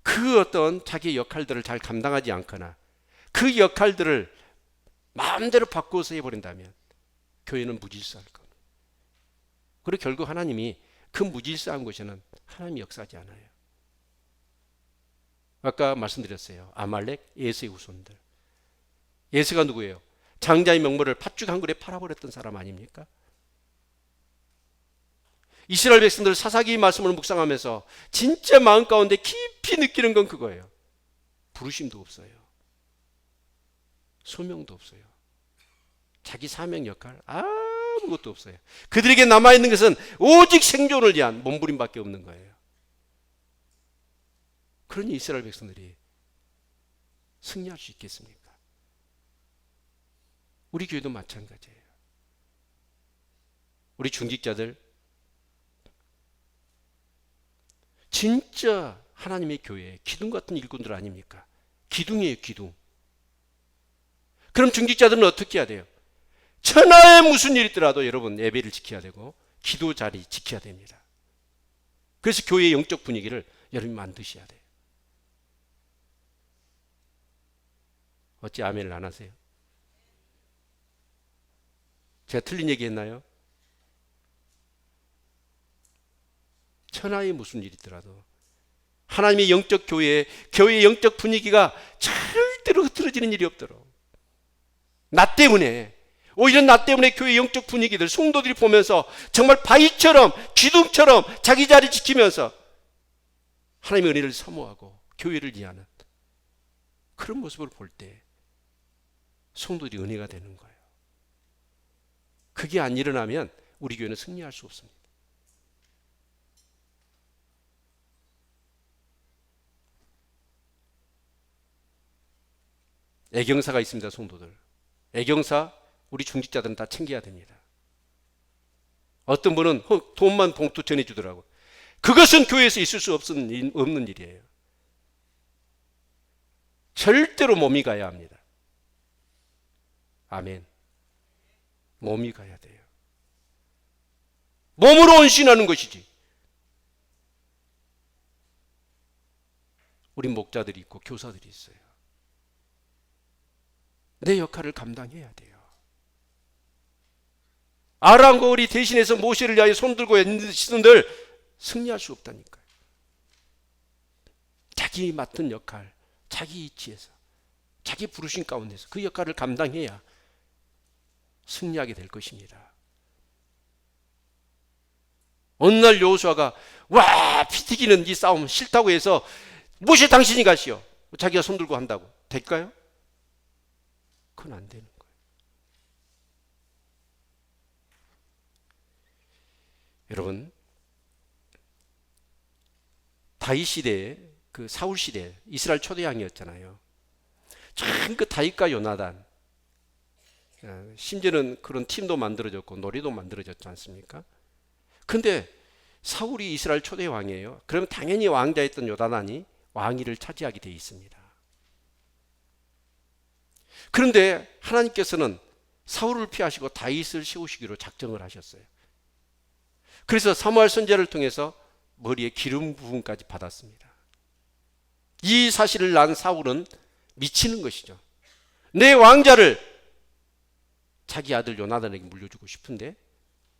Speaker 1: 그 어떤 자기의 역할들을 잘 감당하지 않거나 그 역할들을 마음대로 바꾸어서 해버린다면 교회는 무질서할 겁니다. 그리고 결국 하나님이 그 무질서한 곳에는 하나님이 역사하지 않아요. 아까 말씀드렸어요. 아말렉, 예수의 후손들. 예수가 누구예요? 장자의 명물을 팥죽 한 그릇에 팔아버렸던 사람 아닙니까? 이스라엘 백성들 사사기 말씀을 묵상하면서 진짜 마음 가운데 깊이 느끼는 건 그거예요. 부르심도 없어요. 소명도 없어요. 자기 사명 역할 아무것도 없어요. 그들에게 남아있는 것은 오직 생존을 위한 몸부림밖에 없는 거예요. 그러니 이스라엘 백성들이 승리할 수 있겠습니까? 우리 교회도 마찬가지예요. 우리 중직자들 진짜 하나님의 교회 기둥 같은 일꾼들 아닙니까? 기둥이에요, 기둥. 그럼 중직자들은 어떻게 해야 돼요? 천하에 무슨 일이 있더라도 여러분 예배를 지켜야 되고 기도 자리 지켜야 됩니다. 그래서 교회의 영적 분위기를 여러분이 만드셔야 돼요. 어찌 아멘을 안 하세요? 제가 틀린 얘기 했나요? 천하에 무슨 일이 있더라도 하나님의 영적 교회의 영적 분위기가 절대로 흐트러지는 일이 없도록, 오히려 나 때문에 교회의 영적 분위기들 성도들이 보면서 정말 바위처럼 기둥처럼 자기 자리 지키면서 하나님의 은혜를 사모하고 교회를 이해하는 그런 모습을 볼 때 성도들이 은혜가 되는 거예요. 그게 안 일어나면 우리 교회는 승리할 수 없습니다. 애경사가 있습니다, 성도들. 애경사 우리 중직자들은 다 챙겨야 됩니다. 어떤 분은 돈만 봉투 전해주더라고. 그것은 교회에서 있을 수 없는 일이에요. 절대로 몸이 가야 합니다. 아멘. 몸이 가야 돼요. 몸으로 헌신하는 것이지. 우리 목자들이 있고 교사들이 있어요. 내 역할을 감당해야 돼요. 아람과 우리 대신해서 모세를 위하여 손들고 있는 시선들 승리할 수 없다니까요. 자기 맡은 역할, 자기 이치에서, 자기 부르심 가운데서 그 역할을 감당해야 승리하게 될 것입니다. 어느 날 여호수아가 와 피 튀기는 이 싸움 싫다고 해서 모세 당신이 가시오. 자기가 손들고 한다고 될까요? 그건 안 되는 거예요. 여러분, 다윗 시대에 그 사울 시대 이스라엘 초대 왕이었잖아요. 참 그 다윗과 요나단, 심지어는 그런 팀도 만들어졌고 노래도 만들어졌지 않습니까? 근데 사울이 이스라엘 초대 왕이에요. 그러면 당연히 왕자였던 요나단이 왕위를 차지하게 되어 있습니다. 그런데 하나님께서는 사울을 피하시고 다윗을 세우시기로 작정을 하셨어요. 그래서 사무엘 선지자를 통해서 머리에 기름 부음까지 받았습니다. 이 사실을 난 사울은 미치는 것이죠. 내 왕자를 자기 아들 요나단에게 물려주고 싶은데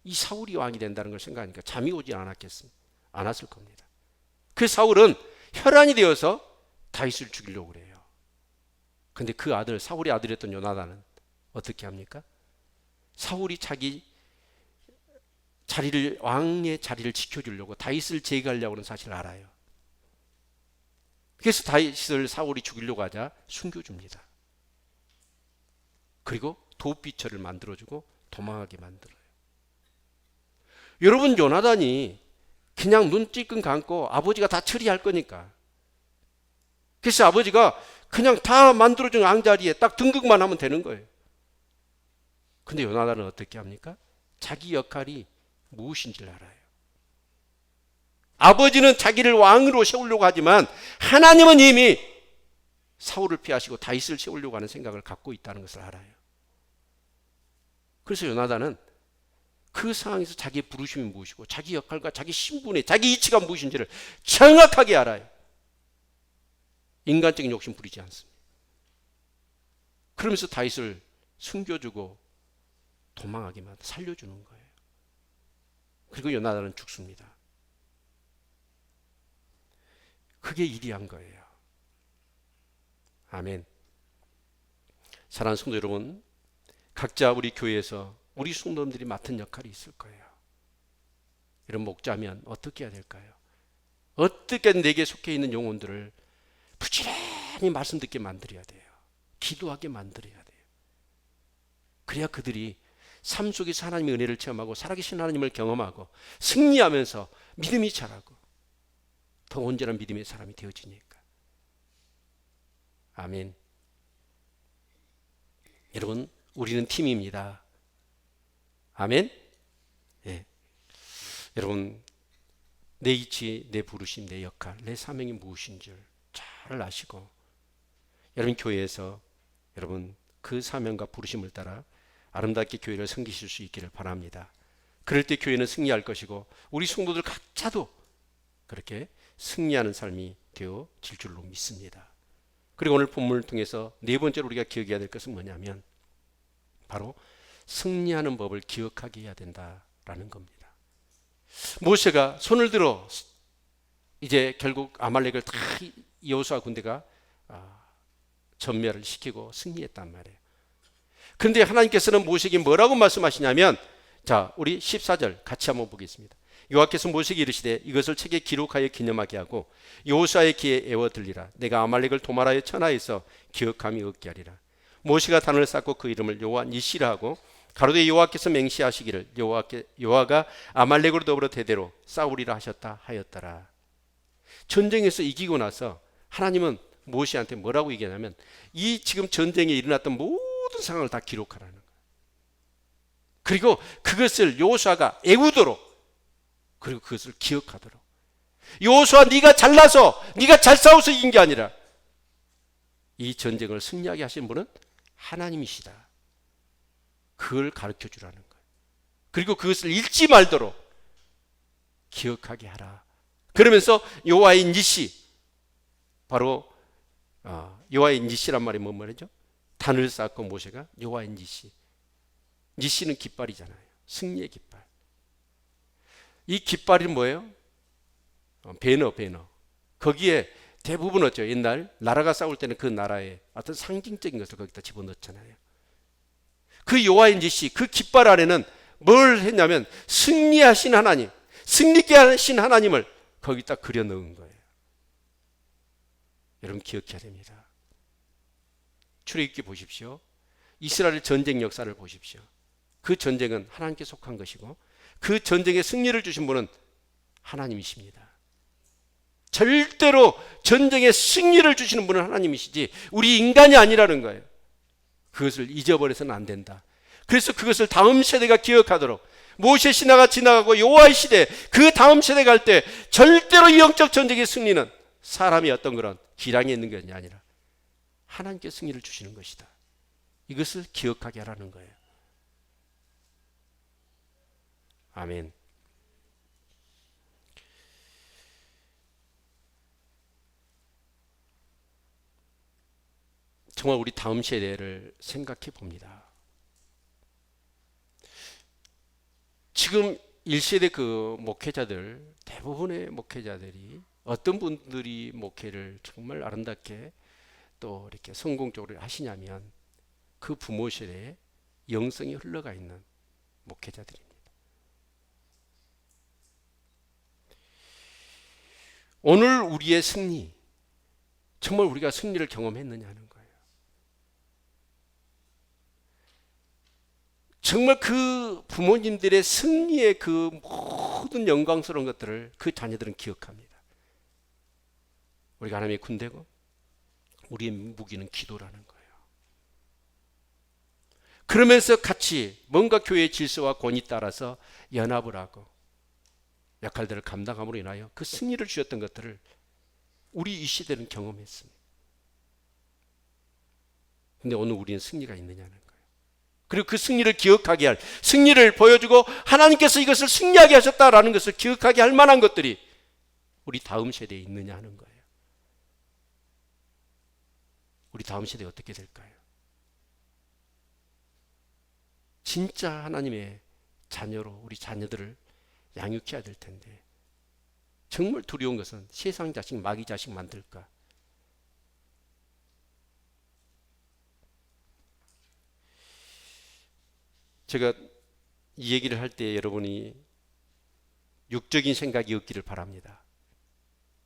Speaker 1: 이 사울이 왕이 된다는 걸 생각하니까 잠이 오지 않았을 겁니다. 그 사울은 혈안이 되어서 다윗을 죽이려고 그래요. 근데 그 아들, 사울의 아들이었던 요나단은 어떻게 합니까? 사울이 자기 자리를, 왕의 자리를 지켜주려고 다윗을 제거하려고 하는 사실을 알아요. 그래서 다윗을 사울이 죽이려고 하자 숨겨줍니다. 그리고 도피처를 만들어주고 도망하게 만들어요. 여러분, 요나단이 그냥 눈 찔끔 감고 아버지가 다 처리할 거니까, 그래서 아버지가 그냥 다 만들어준 왕자리에 딱 등극만 하면 되는 거예요. 근데 요나단은 어떻게 합니까? 자기 역할이 무엇인지를 알아요. 아버지는 자기를 왕으로 세우려고 하지만 하나님은 이미 사울을 피하시고 다윗을 세우려고 하는 생각을 갖고 있다는 것을 알아요. 그래서 요나단은 그 상황에서 자기의 부르심이 무엇이고 자기 역할과 자기 신분의 자기 이치가 무엇인지를 정확하게 알아요. 인간적인 욕심 부리지 않습니다. 그러면서 다윗을 숨겨주고 도망하게 만들어 살려주는 거예요. 그리고 요나단은 죽습니다. 그게 일이한 거예요. 아멘. 사랑하는 성도 여러분, 각자 우리 교회에서 우리 성도님들이 맡은 역할이 있을 거예요. 이런 목자면 어떻게 해야 될까요? 어떻게 내게 속해 있는 영혼들을 부지런히 말씀 듣게 만들어야 돼요. 기도하게 만들어야 돼요. 그래야 그들이 삶 속에서 하나님의 은혜를 체험하고 살아계신 하나님을 경험하고 승리하면서 믿음이 자라고 더 온전한 믿음의 사람이 되어지니까. 아멘. 여러분, 우리는 팀입니다. 아멘. 예. 여러분, 내 이치, 내 부르심, 내 역할, 내 사명이 무엇인지 잘 아시고 여러분 교회에서 여러분 그 사명과 부르심을 따라 아름답게 교회를 섬기실 수 있기를 바랍니다. 그럴 때 교회는 승리할 것이고 우리 성도들 각자도 그렇게 승리하는 삶이 되어질 줄로 믿습니다. 그리고 오늘 본문을 통해서 네 번째로 우리가 기억해야 될 것은 뭐냐면 바로 승리하는 법을 기억하게 해야 된다라는 겁니다. 모세가 손을 들어 이제 결국 아말렉을 다 여호수아 군대가 전멸을 시키고 승리했단 말이에요. 그런데 하나님께서는 모세에게 뭐라고 말씀하시냐면, 자, 우리 14절 같이 한번 보겠습니다. 여호와께서 모세에게 이르시되 이것을 책에 기록하여 기념하게 하고 여호수아의 귀에 애워 들리라. 내가 아말렉을 도말하여 천하에서 기억함이 없게 하리라. 모세가 단을 쌓고 그 이름을 여호와 니시라 하고 가로되 여호와께서 맹세하시기를 여호와가 아말렉으로 더불어 대대로 싸우리라 하셨다 하였더라. 전쟁에서 이기고 나서 하나님은 모세한테 뭐라고 얘기하냐면 이 지금 전쟁에 일어났던 모든 상황을 다 기록하라는 거예요. 그리고 그것을 여호수아가 애우도록, 그리고 그것을 기억하도록. 여호수아, 네가 잘나서 네가 잘 싸워서 이긴 게 아니라 이 전쟁을 승리하게 하신 분은 하나님이시다. 그걸 가르쳐 주라는 거예요. 그리고 그것을 잊지 말도록 기억하게 하라. 그러면서 여호와의 니시, 바로 여호와의 니시란 말이 뭔 말이죠? 단을 쌓고 모세가 여호와의 니시. 니시는 깃발이잖아요. 승리의 깃발. 이 깃발이 뭐예요? 배너. 거기에 대부분 어쩌 옛날 나라가 싸울 때는 그 나라의 어떤 상징적인 것을 거기다 집어넣잖아요. 그 여호와의 니시, 그 깃발 안에는 뭘 했냐면 승리하신 하나님, 승리케 하신 하나님을 거기다 그려 넣은 거예요. 여러분 기억해야 됩니다. 출애굽기 보십시오. 이스라엘 전쟁 역사를 보십시오. 그 전쟁은 하나님께 속한 것이고 그 전쟁에 승리를 주신 분은 하나님이십니다. 절대로 전쟁에 승리를 주시는 분은 하나님이시지 우리 인간이 아니라는 거예요. 그것을 잊어버려서는 안 된다. 그래서 그것을 다음 세대가 기억하도록, 모세 신화가 지나가고 여호와의 시대, 그 다음 세대 갈 때 절대로 이 영적 전쟁의 승리는 사람이 어떤 그런 기량이 있는 것이 아니라 하나님께 승리를 주시는 것이다. 이것을 기억하게 하라는 거예요. 아멘. 정말 우리 다음 세대를 생각해 봅니다. 지금 1세대 그 목회자들, 대부분의 목회자들이 어떤 분들이 목회를 정말 아름답게 또 이렇게 성공적으로 하시냐면 그 부모 세대에 영성이 흘러가 있는 목회자들입니다. 오늘 우리의 승리, 정말 우리가 승리를 경험했느냐는 거예요. 정말 그 부모님들의 승리의 그 모든 영광스러운 것들을 그 자녀들은 기억합니다. 우리가 하나님의 군대고 우리의 무기는 기도라는 거예요. 그러면서 같이 뭔가 교회의 질서와 권위 따라서 연합을 하고 역할들을 감당함으로 인하여 그 승리를 주셨던 것들을 우리 이 시대는 경험했습니다. 근데 오늘 우리는 승리가 있느냐는 거예요. 그리고 그 승리를 기억하게 할, 승리를 보여주고 하나님께서 이것을 승리하게 하셨다라는 것을 기억하게 할 만한 것들이 우리 다음 세대에 있느냐 하는 거예요. 우리 다음 세대에 어떻게 될까요? 진짜 하나님의 자녀로 우리 자녀들을 양육해야 될 텐데 정말 두려운 것은 세상 자식, 마귀 자식 만들까? 제가 이 얘기를 할 때 여러분이 육적인 생각이 없기를 바랍니다.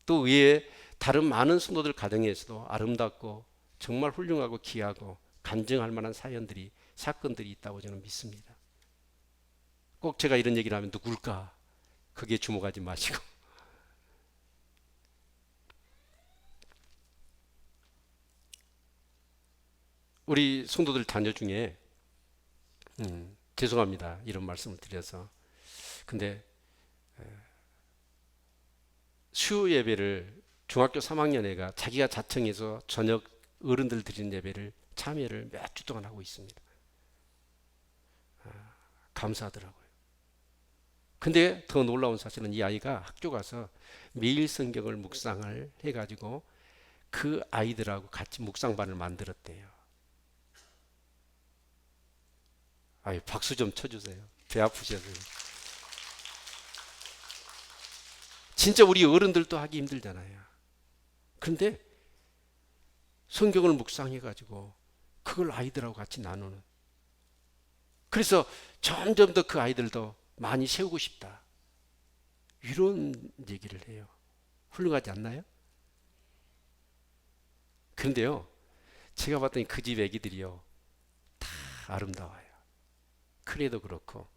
Speaker 1: 또 외에 다른 많은 성도들 가정에서도 아름답고 정말 훌륭하고 귀하고 간증할 만한 사연들이, 사건들이 있다고 저는 믿습니다. 꼭 제가 이런 얘기를 하면 누굴까? 그게 주목하지 마시고 우리 성도들 자녀 중에 죄송합니다. 이런 말씀을 드려서. 근데 수요 예배를 중학교 3학년 애가 자기가 자청해서 저녁 어른들 드리는 예배를 참여를 몇 주 동안 하고 있습니다. 감사하더라고요. 근데 더 놀라운 사실은 이 아이가 학교 가서 매일 성경을 묵상을 해가지고 그 아이들하고 같이 묵상반을 만들었대요. 아유, 박수 좀 쳐주세요. 배 아프셔서. 진짜 우리 어른들도 하기 힘들잖아요. 그런데 성경을 묵상해가지고 그걸 아이들하고 같이 나누는. 그래서 점점 더 그 아이들도 많이 세우고 싶다. 이런 얘기를 해요. 훌륭하지 않나요? 그런데요, 제가 봤더니 그 집 애기들이요, 다 아름다워요. 큰애도 그렇고.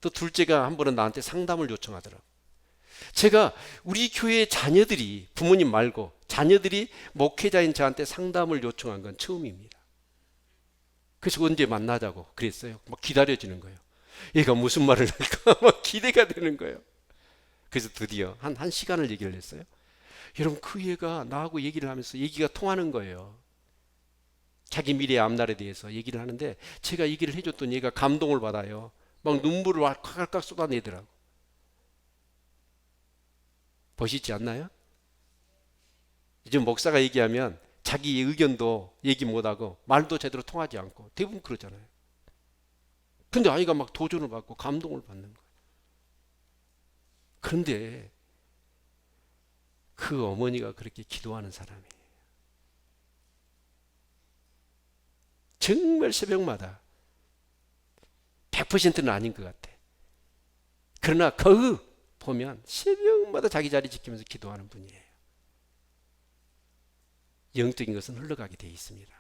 Speaker 1: 또 둘째가 한 번은 나한테 상담을 요청하더라고요. 제가 우리 교회 자녀들이, 부모님 말고 자녀들이 목회자인 저한테 상담을 요청한 건 처음입니다. 그래서 언제 만나자고 그랬어요. 막 기다려지는 거예요. 얘가 무슨 말을 할까 막 기대가 되는 거예요. 그래서 드디어 한 시간을 얘기를 했어요. 여러분, 그 얘가 나하고 얘기를 하면서 얘기가 통하는 거예요. 자기 미래의 앞날에 대해서 얘기를 하는데 제가 얘기를 해줬더니 얘가 감동을 받아요. 막 눈물을 왈칵 쏟아내더라고. 멋있지 않나요? 이제 목사가 얘기하면 자기 의견도 얘기 못하고 말도 제대로 통하지 않고 대부분 그러잖아요. 근데 아이가 막 도전을 받고 감동을 받는 거예요. 그런데 그 어머니가 그렇게 기도하는 사람이에요. 정말 새벽마다 100%는 아닌 것 같아. 그러나 거의 보면 새벽마다 자기 자리 지키면서 기도하는 분이에요. 영적인 것은 흘러가게 되어 있습니다.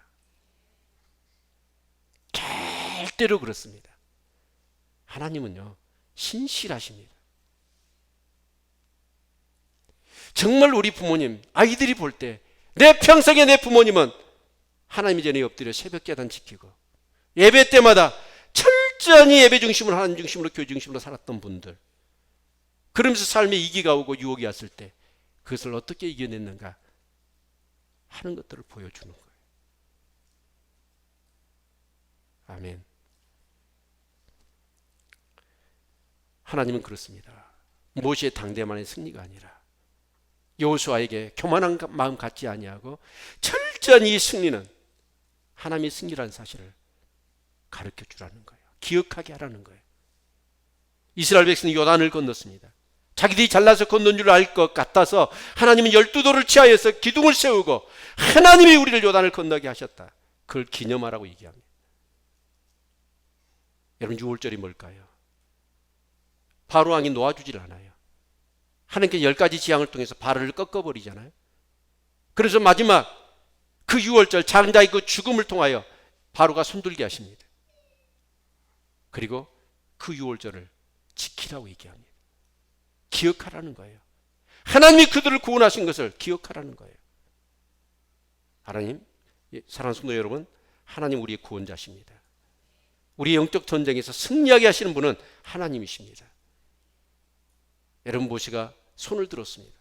Speaker 1: 절대로 그렇습니다. 하나님은요, 신실하십니다. 정말 우리 부모님, 아이들이 볼 때 내 평생에 내 부모님은 하나님 전에 엎드려 새벽 계단 지키고 예배 때마다 철저히 예배 중심으로, 하나님 중심으로, 교회 중심으로 살았던 분들, 그러면서 삶에 위기가 오고 유혹이 왔을 때 그것을 어떻게 이겨냈는가 하는 것들을 보여주는 거예요. 아멘. 하나님은 그렇습니다. 모세의 당대만의 승리가 아니라 여호수아에게 교만한 마음 갖지 아니하고 철저히 이 승리는 하나님의 승리라는 사실을 가르쳐 주라는 거예요. 기억하게 하라는 거예요. 이스라엘 백성은 요단을 건넜습니다. 자기들이 잘나서 건넌 줄 알 것 같아서 하나님은 12돌을 취하여서 기둥을 세우고 하나님이 우리를 요단을 건너게 하셨다. 그걸 기념하라고 얘기합니다. 여러분, 6월절이 뭘까요? 바로 왕이 놓아주질 않아요. 하나님께 10가지 지향을 통해서 바로를 꺾어버리잖아요. 그래서 마지막 그 6월절 장자의 그 죽음을 통하여 바로가 손들게 하십니다. 그리고 그 6월절을 지키라고 얘기합니다. 기억하라는 거예요. 하나님이 그들을 구원하신 것을 기억하라는 거예요. 하나님, 사랑하는 성도 여러분, 하나님 우리의 구원자십니다. 우리의 영적 전쟁에서 승리하게 하시는 분은 하나님이십니다. 여러분 모세가 손을 들었습니다.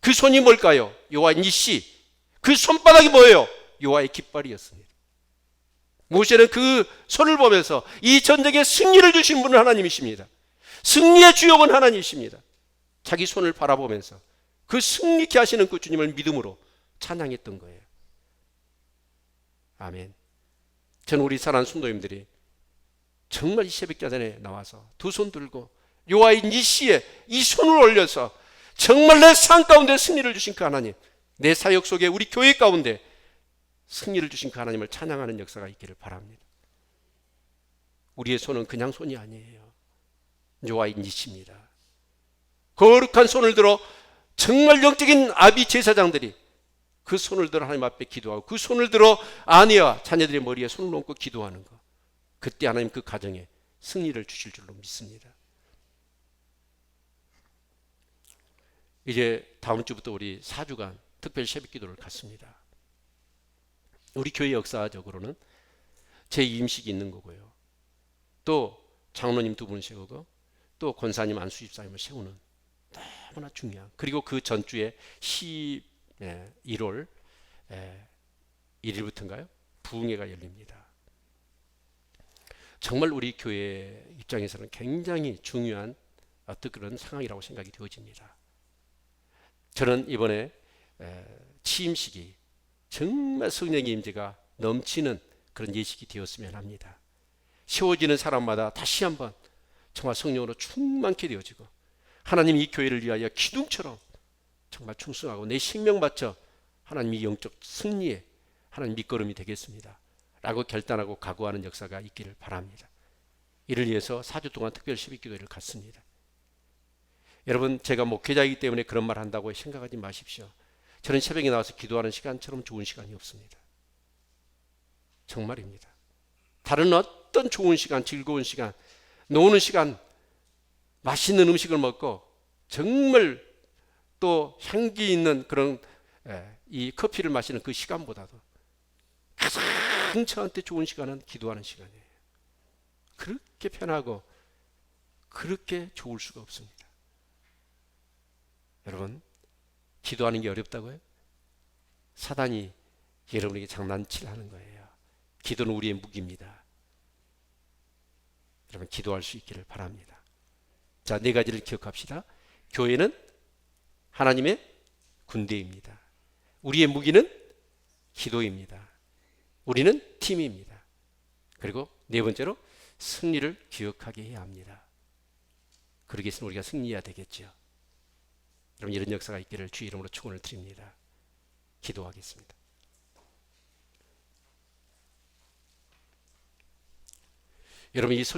Speaker 1: 그 손이 뭘까요? 여호와의 니시. 그 손바닥이 뭐예요? 여호와의 깃발이었습니다. 모세는 그 손을 보면서 이 전쟁에 승리를 주신 분은 하나님이십니다. 승리의 주역은 하나님이십니다. 자기 손을 바라보면서 그 승리케 하시는 그 주님을 믿음으로 찬양했던 거예요. 아멘. 저는 우리 사랑하는 성도님들이 정말 이 새벽기도에 나와서 두 손 들고 여호와의 니시에 이 손을 올려서 정말 내 삶 가운데 승리를 주신 그 하나님, 내 사역 속에 우리 교회 가운데 승리를 주신 그 하나님을 찬양하는 역사가 있기를 바랍니다. 우리의 손은 그냥 손이 아니에요. 여호와의 니시입니다. 거룩한 손을 들어 정말 영적인 아비 제사장들이 그 손을 들어 하나님 앞에 기도하고 그 손을 들어 아내와 자녀들의 머리에 손을 얹고 기도하는 것, 그때 하나님 그 가정에 승리를 주실 줄로 믿습니다. 이제 다음 주부터 우리 4주간 특별 새벽기도를 갖습니다. 우리 교회 역사적으로는 제2임식이 있는 거고요. 또 장로님 두 분을 세우고 또 권사님 안수집사님을 세우는 너무나 중요한, 그리고 그 전주에 1월 1일부터인가요? 부흥회가 열립니다. 정말 우리 교회 입장에서는 굉장히 중요한 어떤 그런 상황이라고 생각이 되어집니다. 저는 이번에 취임식이 정말 성령의 임재가 넘치는 그런 예식이 되었으면 합니다. 세워지는 사람마다 다시 한번 정말 성령으로 충만케 되어지고 하나님 이 교회를 위하여 기둥처럼 정말 충성하고 내 생명 바쳐 하나님이 영적 승리에 하나님 밑거름이 되겠습니다 라고 결단하고 각오하는 역사가 있기를 바랍니다. 이를 위해서 4주 동안 특별 새벽기도회를 갖습니다. 여러분, 제가 목회자이기 때문에 그런 말 한다고 생각하지 마십시오. 저는 새벽에 나와서 기도하는 시간처럼 좋은 시간이 없습니다. 정말입니다. 다른 어떤 좋은 시간, 즐거운 시간, 노는 시간, 맛있는 음식을 먹고 정말 또 향기 있는 그런 이 커피를 마시는 그 시간보다도 가장 저한테 좋은 시간은 기도하는 시간이에요. 그렇게 편하고 그렇게 좋을 수가 없습니다. 여러분, 기도하는 게 어렵다고요? 사단이 여러분에게 장난칠 하는 거예요. 기도는 우리의 무기입니다. 여러분, 기도할 수 있기를 바랍니다. 자, 4가지를 기억합시다. 교회는 하나님의 군대입니다. 우리의 무기는 기도입니다. 우리는 팀입니다. 그리고 4번째로 승리를 기억하게 해야 합니다. 그러기 위해서는 우리가 승리해야 되겠죠. 여러분, 이런 역사가 있기를 주의 이름으로 축원을 드립니다. 기도하겠습니다. 여러분, 이